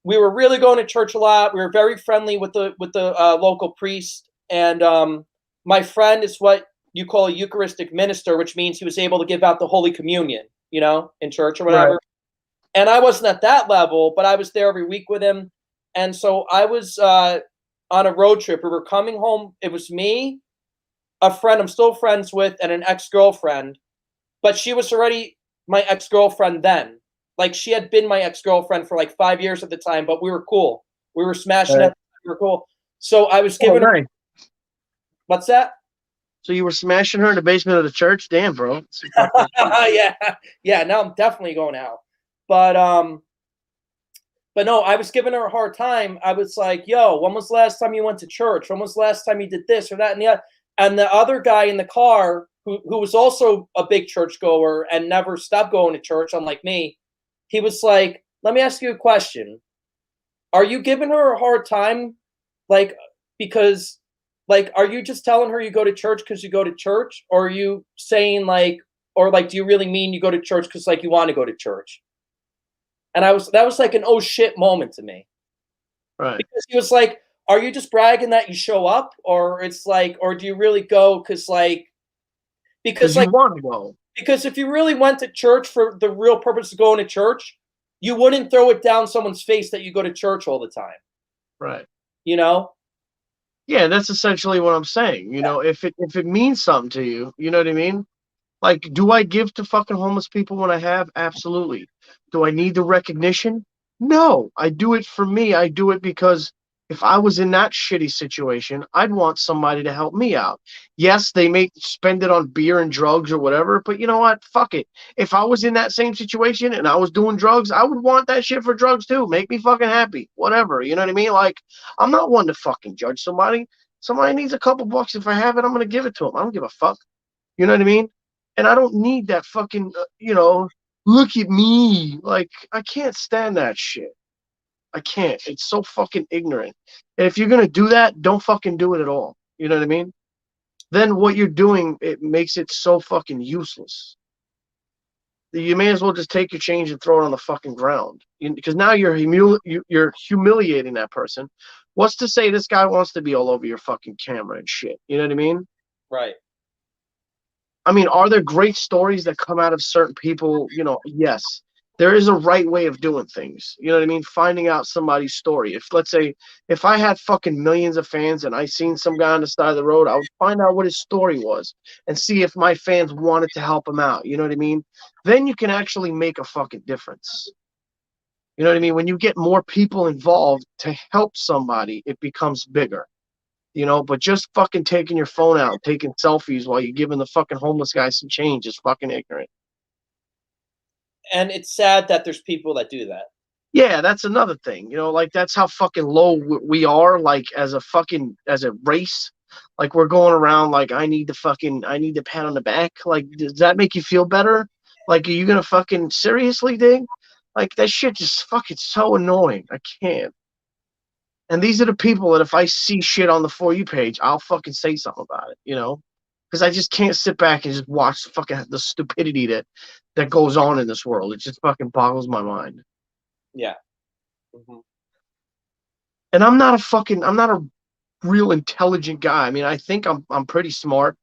we were really going to church a lot. We were very friendly with the local priest, and my friend is what you call a Eucharistic minister, which means he was able to give out the Holy Communion, in church or whatever. Right. And I wasn't at that level, but I was there every week with him. And so I was on a road trip. We were coming home. It was me, a friend I'm still friends with, and an ex-girlfriend. But she was already my ex-girlfriend then. Like, she had been my ex-girlfriend for like 5 years at the time, but we were cool. We were smashing Right. it. We were cool. So I was Oh, giving her, nice. what's that? So you were smashing her in the basement of the church? Damn, bro. It's fucking- Yeah, yeah. Now I'm definitely going out. But but no, I was giving her a hard time. I was like, "Yo, when was the last time you went to church? When was the last time you did this or that and the other?" And the other guy in the car, who was also a big church goer and never stopped going to church, unlike me, he was like, "Let me ask you a question. Are you giving her a hard time, like, because, like, are you just telling her you go to church because you go to church, or are you saying like, or like, do you really mean you go to church because like you want to go to church?" And that was like an oh shit moment to me, Right. because he was like, "Are you just bragging that you show up, or it's like, or do you really go because Because you like want to go. because if you really went to church for the real purpose of going to church, you wouldn't throw it down someone's face that you go to church all the time, Right. you know?" Yeah, that's essentially what I'm saying. You know, if it means something to you, you know what I mean? Like, do I give to fucking homeless people when I have? Absolutely. Do I need the recognition? No. I do it for me. I do it because if I was in that shitty situation, I'd want somebody to help me out. Yes, they may spend it on beer and drugs or whatever, but you know what? Fuck it. If I was in that same situation and I was doing drugs, I would want that shit for drugs too. Make me fucking happy. Whatever. You know what I mean? Like, I'm not one to fucking judge somebody. Somebody needs a couple bucks. If I have it, I'm going to give it to them. I don't give a fuck. You know what I mean? And I don't need that fucking, look at me. Like, I can't stand that shit. I can't. It's so fucking ignorant. And if you're going to do that, don't fucking do it at all. You know what I mean? Then what you're doing, it makes it so fucking useless. You may as well just take your change and throw it on the fucking ground. Because now you're humiliating that person. What's to say this guy wants to be all over your fucking camera and shit? You know what I mean? Right. I mean, are there great stories that come out of certain people? You know, yes. There is a right way of doing things. You know what I mean? Finding out somebody's story. If, let's say, if I had fucking millions of fans and I seen some guy on the side of the road, I would find out what his story was and see if my fans wanted to help him out. You know what I mean? Then you can actually make a fucking difference. You know what I mean? When you get more people involved to help somebody, it becomes bigger. But just fucking taking your phone out, taking selfies while you're giving the fucking homeless guy some change is fucking ignorant. And it's sad that there's people that do that. Yeah, that's another thing. Like that's how fucking low we are, like as a race. Like we're going around like I need the pat on the back. Like, does that make you feel better? Like, are you gonna fucking seriously dig? Like that shit just fucking so annoying. I can't. And these are the people that if I see shit on the For You page, I'll fucking say something about it. Because I just can't sit back and just watch fucking the stupidity that goes on in this world. It just fucking boggles my mind. Yeah. Hmm. And I'm not a real intelligent guy. I mean, I think I'm pretty smart.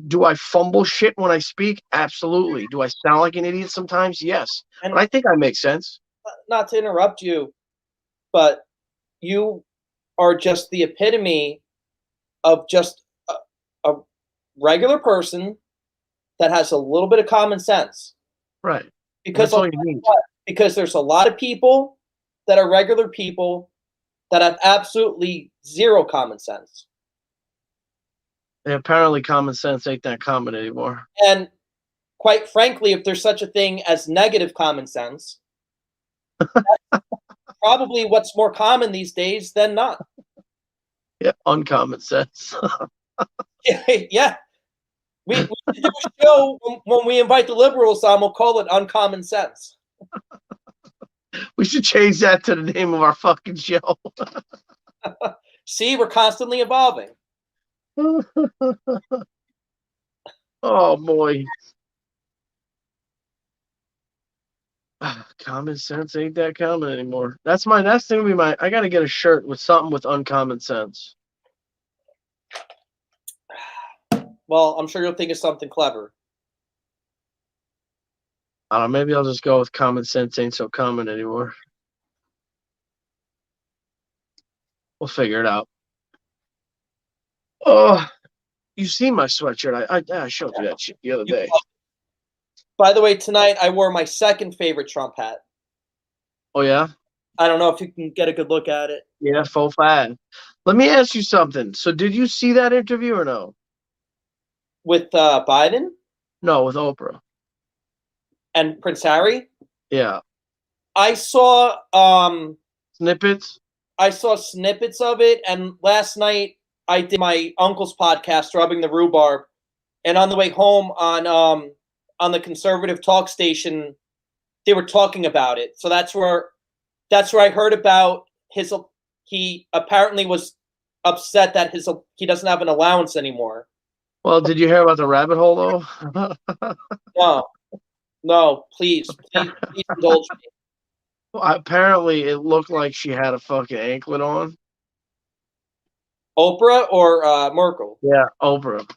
Do I fumble shit when I speak? Absolutely. Do I sound like an idiot sometimes? Yes. But And I think I make sense. not to interrupt you, but you are just the epitome of just a regular person that has a little bit of common sense. Right. Because That's all you need. because there's a lot of people that are regular people that have absolutely zero common sense. And apparently common sense ain't that common anymore. And quite frankly, if there's such a thing as negative common sense, probably what's more common these days than not. Yeah, uncommon sense. Yeah. We should do a show when we invite the liberals on, we'll call it Uncommon Sense. We should change that to the name of our fucking show. See, we're constantly evolving. Oh boy. Common sense ain't that common anymore. That's gonna be I gotta get a shirt with something with uncommon sense. Well, I'm sure you'll think of something clever. I don't know, maybe I'll just go with common sense ain't so common anymore. We'll figure it out. Oh, you see my sweatshirt? I showed you that shit the other day. By the way, tonight I wore my second favorite Trump hat. Oh yeah, I don't know if you can get a good look at it. yeah, faux five. Let me ask you something. So, did you see that interview or no? With Biden No, with Oprah. and Prince Harry. Yeah, I saw snippets. I saw snippets of it, and last night I did my uncle's podcast, Rubbing the Rhubarb, and on the way home on the conservative talk station, they were talking about it. So that's where I heard about his. He apparently was upset that he doesn't have an allowance anymore. Well, did you hear about the rabbit hole though? No, no, please indulge me. Well, apparently, it looked like she had a fucking anklet on. Oprah or Merkel? Yeah, Oprah.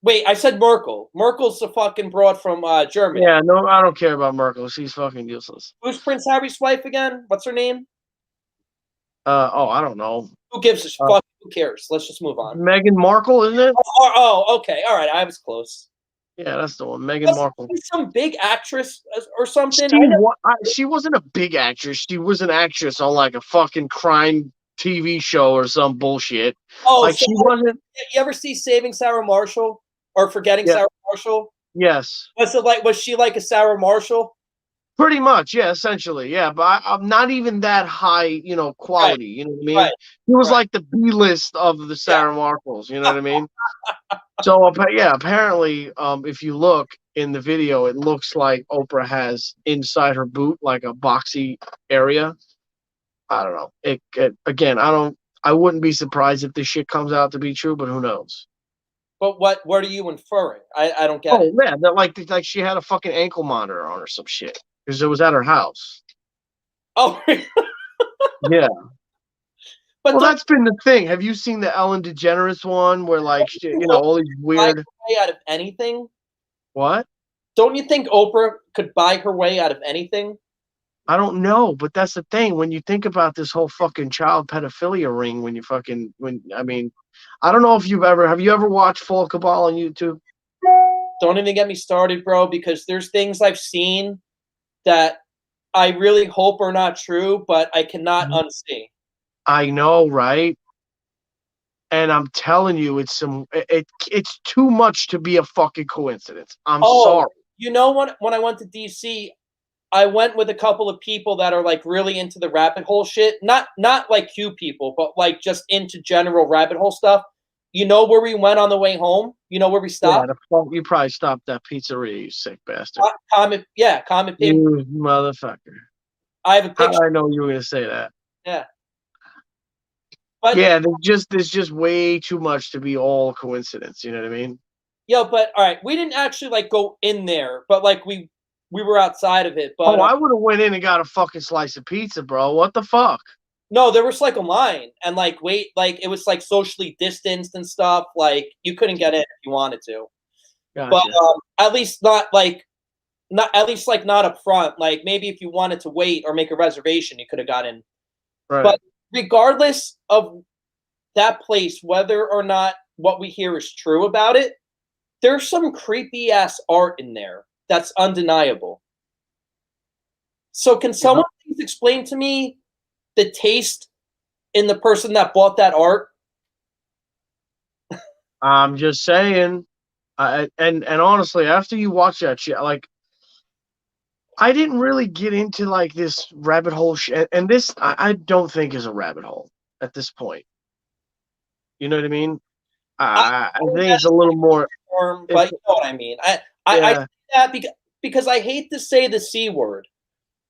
Wait, I said Merkel. Merkel's the fucking broad from Germany. Yeah, no, I don't care about Merkel. She's fucking useless. Who's Prince Harry's wife again? What's her name? Oh, I don't know. Who gives a fuck? Who cares? Let's just move on. Meghan Markle, isn't it? Oh, okay. All right. I was close. Yeah, that's the one. Meghan Was Markle. she some big actress or something? She wasn't a big actress. She was an actress on like a fucking crime TV show or some bullshit. Oh, Like so she wasn't. you ever see Saving Sarah Marshall or Forgetting Yeah. Sarah Marshall? Yes. Was she like a Sarah Marshall? Pretty much, yeah, essentially, yeah. But I'm not even that high, quality. You know what I mean? Right. He was Right. like the B list of the Sarah Markles. You know what I mean? So yeah, apparently, if you look in the video, it looks like Oprah has inside her boot like a boxy area. I don't know. Again, I wouldn't be surprised if this shit comes out to be true, but who knows? But what are you inferring? I don't get Oh it. yeah, that like she had a fucking ankle monitor on or some shit because it was at her house. Oh, Yeah. but Well, that's been the thing. Have you seen the Ellen DeGeneres one where like all these buy weird her way out of anything? what? Don't you think Oprah could buy her way out of anything? I don't know, but that's the thing. When you think about this whole fucking child pedophilia ring, I don't know if have you ever watched Full Cabal on YouTube? Don't even get me started, bro, because there's things I've seen that I really hope are not true, but I cannot unsee. I know, right? And I'm telling you, it's too much to be a fucking coincidence. I'm sorry. You know what? When I went to DC, I went with a couple of people that are like really into the rabbit hole shit. Not like you people, but like just into general rabbit hole stuff. You know where we went on the way home? You know where we stopped? Yeah, you probably stopped that pizzeria, you sick bastard. Comet Pig. You motherfucker. I have a How picture. did I know you were gonna say that? Yeah. But Yeah, there's just way too much to be all coincidence. You know what I mean? but all right, we didn't actually like go in there, but like we were outside of it. But I would have went in and got a fucking slice of pizza, bro. What the fuck? no, there was like a line and like wait, like it was like socially distanced and stuff. Like you couldn't get in if you wanted to. Gotcha. But at least not up front. Like maybe if you wanted to wait or make a reservation, you could have got in. Right. But regardless of that place, whether or not what we hear is true about it, there's some creepy ass art in there that's undeniable. So can someone please explain to me the taste in the person that bought that art? I'm just saying. And honestly, after you watch that shit, like I didn't really get into like this rabbit hole shit, and this I don't think is a rabbit hole at this point. You know what I mean? I think it's a little more. But you know what I mean. I say that because I hate to say the C word.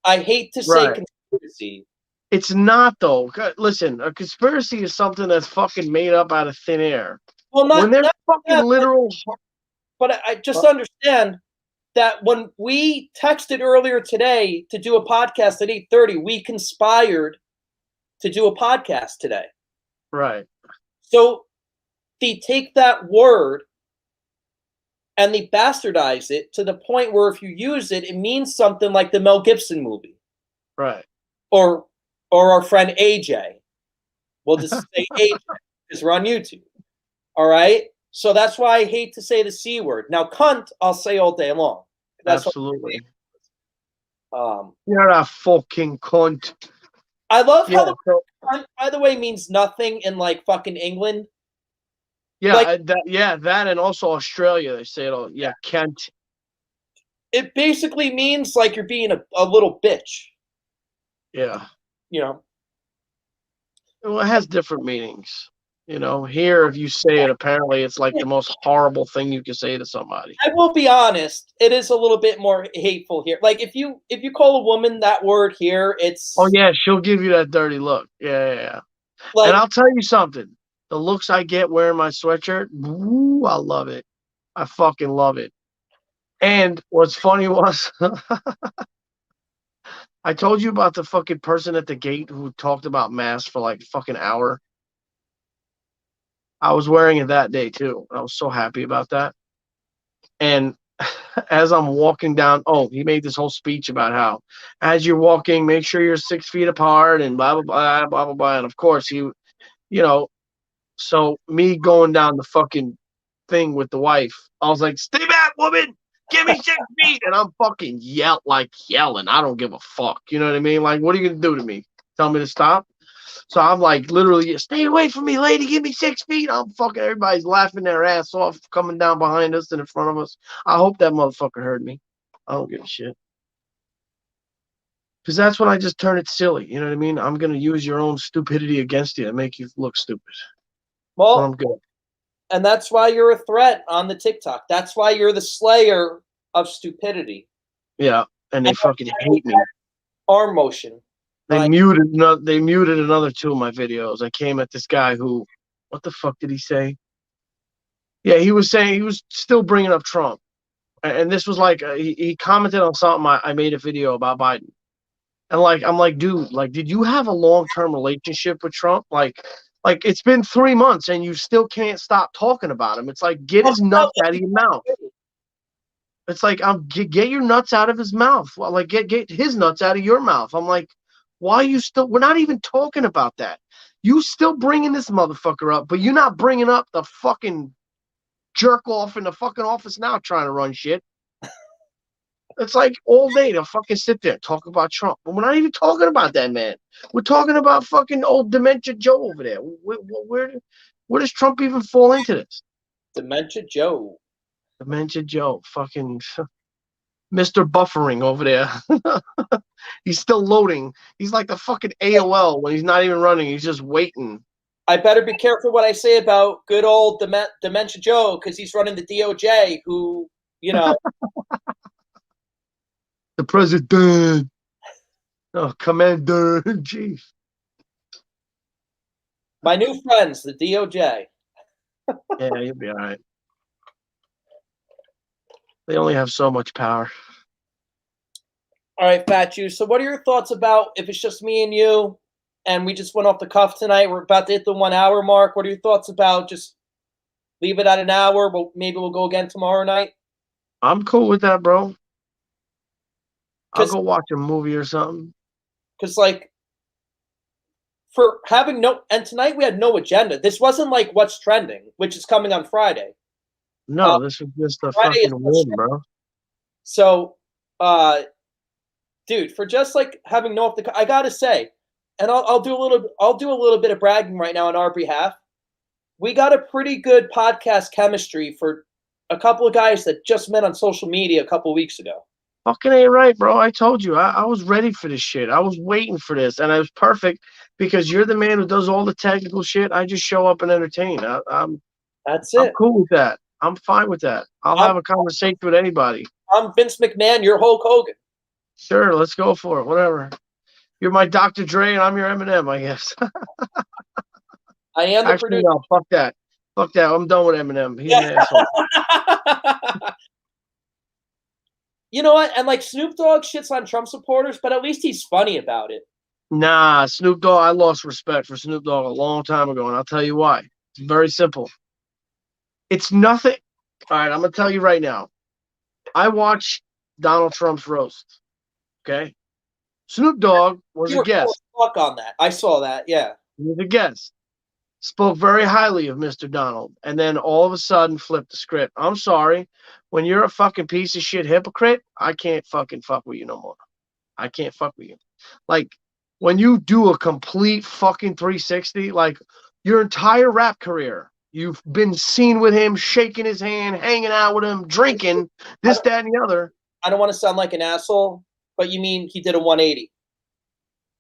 I hate to say conspiracy. It's not though. Listen, a conspiracy is something that's fucking made up out of thin air. Well, when they're fucking literal. But I just understand that when we texted earlier today to do a podcast at 8:30, we conspired to do a podcast today. Right. So they take that word and they bastardize it to the point where if you use it, it means something like the Mel Gibson movie. Right. Or our friend AJ. We'll just say AJ because we're on YouTube. All right. So that's why I hate to say the C word. Now, cunt, I'll say all day long. That's Absolutely. what, You're a fucking cunt. I love how Yeah. the So, cunt, by the way, means nothing in like fucking England. yeah. Like That and also Australia. They say it all. Yeah. Kent. it basically means like you're being a little bitch. Yeah. You know. Well, it has different meanings. Here, if you say it, apparently it's like the most horrible thing you can say to somebody. I will be honest. It is a little bit more hateful here. Like if you call a woman that word here, Oh, it's yeah. She'll give you that dirty look. Yeah. And like I'll tell you something. The looks I get wearing my sweatshirt, woo, I love it. I fucking love it. And what's funny was I told you about the fucking person at the gate who talked about masks for like fucking hour. I was wearing it that day too. I was so happy about that. And as I'm walking down, oh, he made this whole speech about how as you're walking, make sure you're 6 feet apart and blah blah blah blah blah blah. And of course you know, so me going down the fucking thing with the wife, I was like, "Stay back, woman! Give me 6 feet!" And I'm fucking yelling. I don't give a fuck. You know what I mean? Like, what are you gonna do to me? Tell me to stop? So I'm like, literally, stay away from me, lady. Give me 6 feet. I'm fucking. Everybody's laughing their ass off, coming down behind us and in front of us. I hope that motherfucker heard me. I don't give a shit. Because that's when I just turn it silly. You know what I mean? I'm gonna use your own stupidity against you and make you look stupid. But well, I'm good. and that's why you're a threat on the TikTok. That's why you're the slayer of stupidity. Yeah, and they And fucking hate me. arm motion. They Like, muted they muted another two of my videos. I came at this guy who, what the fuck did he say? Yeah, he was saying he was still bringing up Trump, and this was like he commented on something I made a video about Biden, and like I'm like, dude, like, did you have a long-term relationship with Trump? Like it's been 3 months and you still can't stop talking about him. It's like get his nuts out of your mouth. It's like get your nuts out of his mouth. Well, like get his nuts out of your mouth. I'm like, why are you still? We're not even talking about that. You still bringing this motherfucker up, but you're not bringing up the fucking jerk off in the fucking office now trying to run shit. It's like all day to fucking sit there and talk about Trump, but we're not even talking about that man. We're talking about fucking old dementia Joe over there. Where does Trump even fall into this? Dementia Joe. Dementia Joe, fucking Mr. Buffering over there. He's still loading. He's like the fucking AOL when he's not even running. He's just waiting. I better be careful what I say about good old Dementia Joe because he's running the DOJ. Who The president. Oh, commander in chief. my new friends, the DOJ. Yeah, you'll be all right. They only have so much power. All right, Fat Juice. So, what are your thoughts about if it's just me and you, and we just went off the cuff tonight? We're about to hit the 1 hour mark. What are your thoughts about just leave it at an hour? But maybe we'll go again tomorrow night. I'm cool with that, bro. I'll Because, go watch a movie or something. like, for having no, and tonight we had no agenda. This wasn't like what's trending, which is coming on Friday. No, this was just a Friday is fucking what's win, bro. So, dude, for just like having no off the, I gotta say, and I'll do a little bit of bragging right now on our behalf. We got a pretty good podcast chemistry for a couple of guys that just met on social media a couple of weeks ago. Fucking ain't right, bro. I told you. I was ready for this shit. I was waiting for this. And it was perfect because you're the man who does all the technical shit. I just show up and entertain. I'm That's I'm it. cool with that. I'm fine with that. I'll I'm, have a conversation with anybody. I'm Vince McMahon. You're Hulk Hogan. Sure, let's go for it. Whatever. You're my Dr. Dre and I'm your Eminem, I guess. I am the Actually, producer. no, fuck that. Fuck that. I'm done with Eminem. He's an Yeah. asshole. You know what? And like Snoop Dogg shits on Trump supporters, but at least he's funny about it. Nah, Snoop Dogg, I lost respect for Snoop Dogg a long time ago, and I'll tell you why. It's very simple. It's nothing. All right, I'm going to tell you right now. I watched Donald Trump's roast. Okay? Snoop Dogg was You a were cool guest. as fuck on that. I saw that. Yeah. He was a guest. spoke very highly of Mr. Donald, and then all of a sudden flipped the script. I'm sorry. When you're a fucking piece of shit hypocrite, I can't fucking fuck with you no more. I can't fuck with you. Like, when you do a complete fucking 360, like your entire rap career, you've been seen with him, shaking his hand, hanging out with him, drinking, this, that, and the other. I don't want to sound like an asshole, but you mean he did a 180?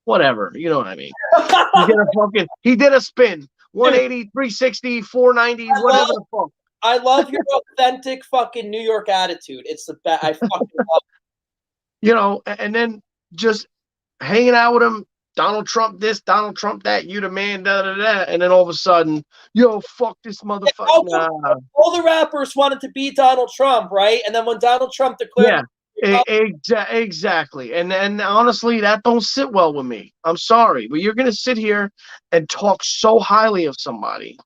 Whatever, you know what I mean. He did a spin. 180, 360, 490, whatever the fuck. I love your authentic fucking New York attitude. It's the best. I fucking love it. You know, and then just hanging out with him, Donald Trump this, Donald Trump that, you the man, da da da, and then all of a sudden, yo, fuck this motherfucker. All the rappers wanted to be Donald Trump, right? And then when Donald Trump declared, exactly, and honestly, that don't sit well with me. I'm sorry, but you're gonna sit here and talk so highly of somebody.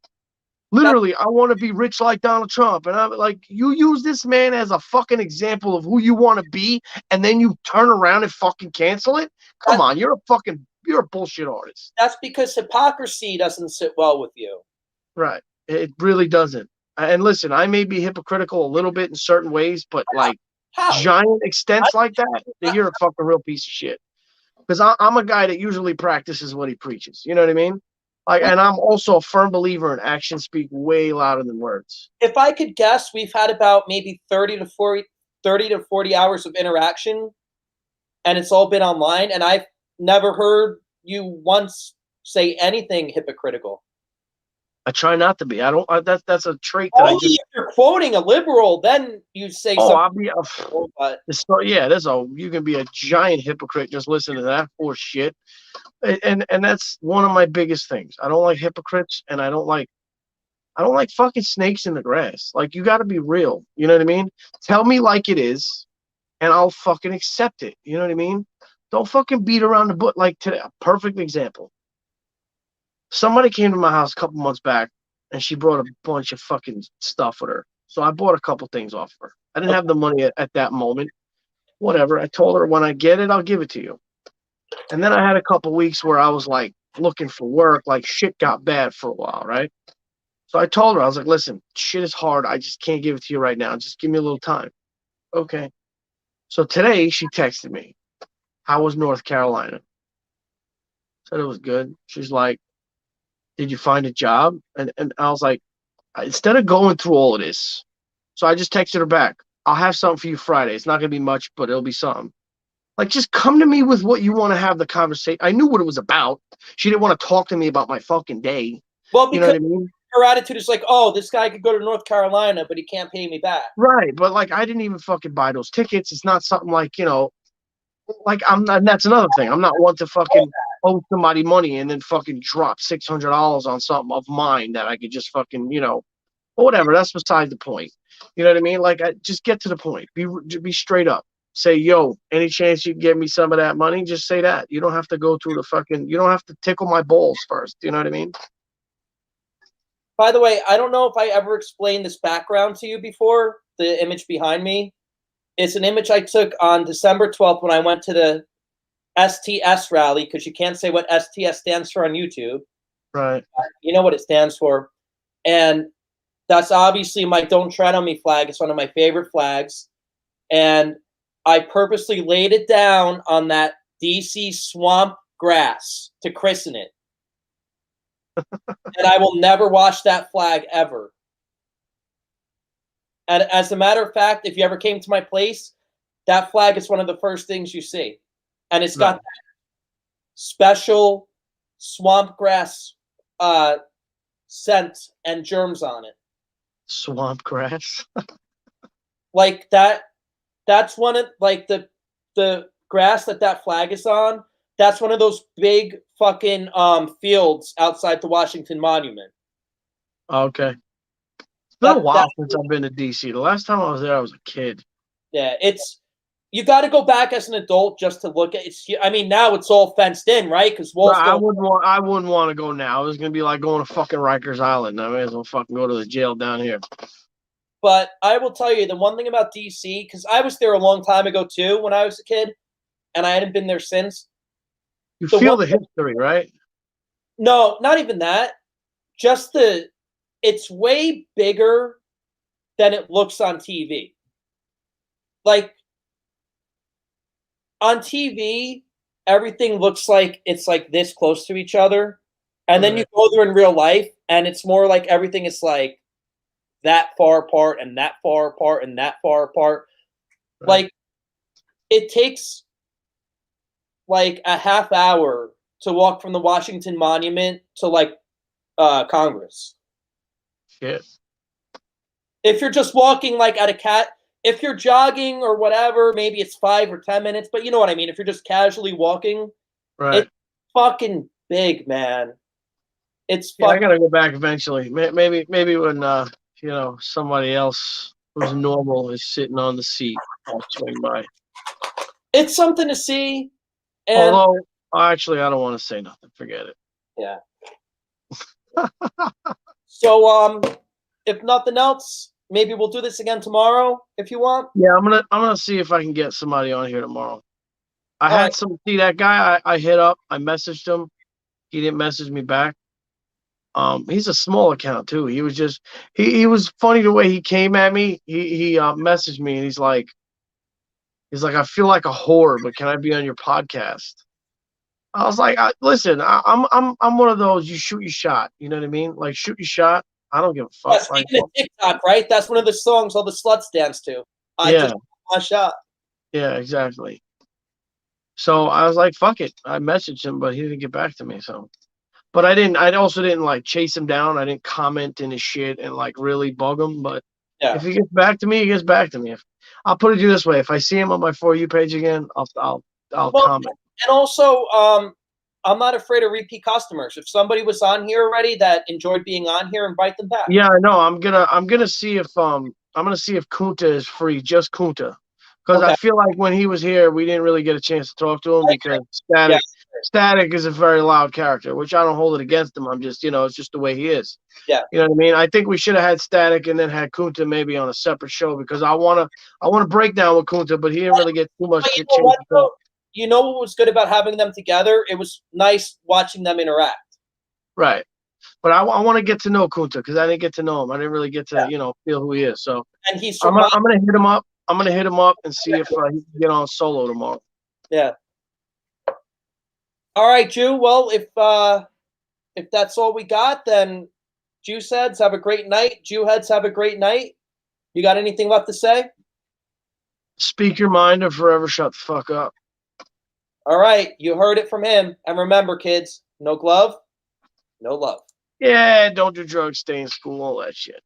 Literally, I want to be rich like Donald Trump. And I'm like, you use this man as a fucking example of who you want to be, and then you turn around and fucking cancel it? Come on, you're a bullshit artist. That's because hypocrisy doesn't sit well with you. Right. It really doesn't. And listen, I may be hypocritical a little bit in certain ways, but like giant extents like that, then you're a fucking real piece of shit. Because I'm a guy that usually practices what he preaches. You know what I mean? Like, and I'm also a firm believer in actions speak way louder than words. If I could guess, we've had about maybe 30 to 40 hours of interaction, and it's all been online, and I've never heard you once say anything hypocritical. I try not to be. I don't. That's a trait that Only if you're quoting a liberal, then you say something. I'll be. You can be a giant hypocrite just listening to that horse shit. And that's one of my biggest things. I don't like hypocrites, and I don't like fucking snakes in the grass. Like, you got to be real. You know what I mean? Tell me like it is, and I'll fucking accept it. You know what I mean? Don't fucking beat around the bush. Like today, a perfect example. Somebody came to my house a couple months back, and she brought a bunch of fucking stuff with her. So I bought a couple things off her. I didn't have the money at that moment. Whatever. I told her, when I get it, I'll give it to you. And then I had a couple weeks where I was like looking for work, like shit got bad for a while, right? So I told her, I was like, listen, shit is hard. I just can't give it to you right now. Just give me a little time. Okay. So today she texted me, how was North Carolina? Said it was good. She's like, did you find a job? And I was like, instead of going through all of this, so I just texted her back, I'll have something for you Friday. It's not going to be much, but it'll be something. Like, just come to me with what you want to have the conversation. I knew what it was about. She didn't want to talk to me about my fucking day. Well, because you know what I mean? Her attitude is like, oh, this guy could go to North Carolina, but he can't pay me back. Right, but like, I didn't even fucking buy those tickets. It's not something like, you know, like I'm not. And that's another thing. I'm not one to fucking owe somebody money and then fucking drop $600 on something of mine that I could just fucking, you know, whatever. That's beside the point. You know what I mean? Like, just get to the point. Be straight up. Say, yo, any chance you can get me some of that money? Just say that. You don't have to go through the fucking, you don't have to tickle my balls first. You know what I mean? By the way, I don't know if I ever explained this background to you before, the image behind me. It's an image I took on December 12th when I went to the STS rally, because you can't say what STS stands for on YouTube. Right. You know what it stands for. And that's obviously my Don't Tread on Me flag. It's one of my favorite flags. And I purposely laid it down on that DC swamp grass to christen it. And I will never wash that flag ever. And as a matter of fact, if you ever came to my place, that flag is one of the first things you see. And it's got that special swamp grass scent and germs on it. Swamp grass? Like that. That's one of, like, the grass that flag is on. That's one of those big fucking fields outside the Washington Monument. Okay. It's been a while since I've been to DC. The last time I was there, I was a kid. Yeah, you got to go back as an adult just to look at it. I mean, now it's all fenced in, right? Because I wouldn't want to go now. It was gonna be like going to fucking Rikers Island. I may as well fucking go to the jail down here. But I will tell you the one thing about DC, because I was there a long time ago too when I was a kid, and I hadn't been there since. You feel the history, right? No, not even that. just it's way bigger than it looks on TV. Like on TV, everything looks like it's like this close to each other. And then you Right. go there in real life and it's more like everything is like that far apart and that far apart and that far apart. Right. Like it takes like a half hour to walk from the Washington Monument to like Congress. Shit. If you're just walking like at a cat, if you're jogging or whatever, maybe it's 5 or 10 minutes, but you know what I mean. If you're just casually walking, Right. it's fucking big, man. It's Yeah, I fucking. gotta go back eventually. Maybe when somebody else who's normal is sitting on the seat, I'll swing by. It's something to see, and Although, actually, I don't want to say nothing. Forget it. yeah. So, if nothing else, maybe we'll do this again tomorrow if you want. Yeah, I'm gonna see if I can get somebody on here tomorrow. I All had right. see that guy I hit up. I messaged him. He didn't message me back. He's a small account too. He was just he was funny the way he came at me. He messaged me and he's like I feel like a whore, but can I be on your podcast? I was like, listen, I'm one of those you shoot your shot. You know what I mean? Like shoot your shot. I don't give a Yeah, fuck. Like speaking of TikTok, right? That's one of the songs all the sluts dance to. I yeah, just my shot. yeah, exactly. So I was like, fuck it. I messaged him, but he didn't get back to me. So, but I didn't. I also didn't like chase him down. I didn't comment in his shit and like really bug him. But Yeah. if he gets back to me, he gets back to me. If I'll put it to you this way: if I see him on my For You page again, I'll Well, comment. and also, I'm not afraid of repeat customers. If somebody was on here already that enjoyed being on here, invite them back. Yeah, I know. I'm gonna see if Kunta is free, just Kunta, because I Okay. feel like when he was here, we didn't really get a chance to talk to him I agree. because Yeah. Static is a very loud character, which I don't hold it against him. I'm just it's just the way he is. Yeah. You know what I mean? I think we should have had Static and then had Kunta maybe on a separate show because I wanna break down with Kunta, but he didn't really get too much But you know chance what to though? talk. You know what was good about having them together? It was nice watching them interact. Right. But I want to get to know Kunta because I didn't get to know him. I didn't really get to Yeah. feel who he is. So And he's from my. I'm gonna hit him up. I'm gonna hit him up and see if he can get on solo tomorrow. Yeah. All right, Jew. Well, if that's all we got, then Jew heads have a great night. Jew heads have a great night. You got anything left to say? Speak your mind or forever shut the fuck up. All right, you heard it from him. And remember, kids, no glove, no love. Yeah, don't do drugs, stay in school, all that shit.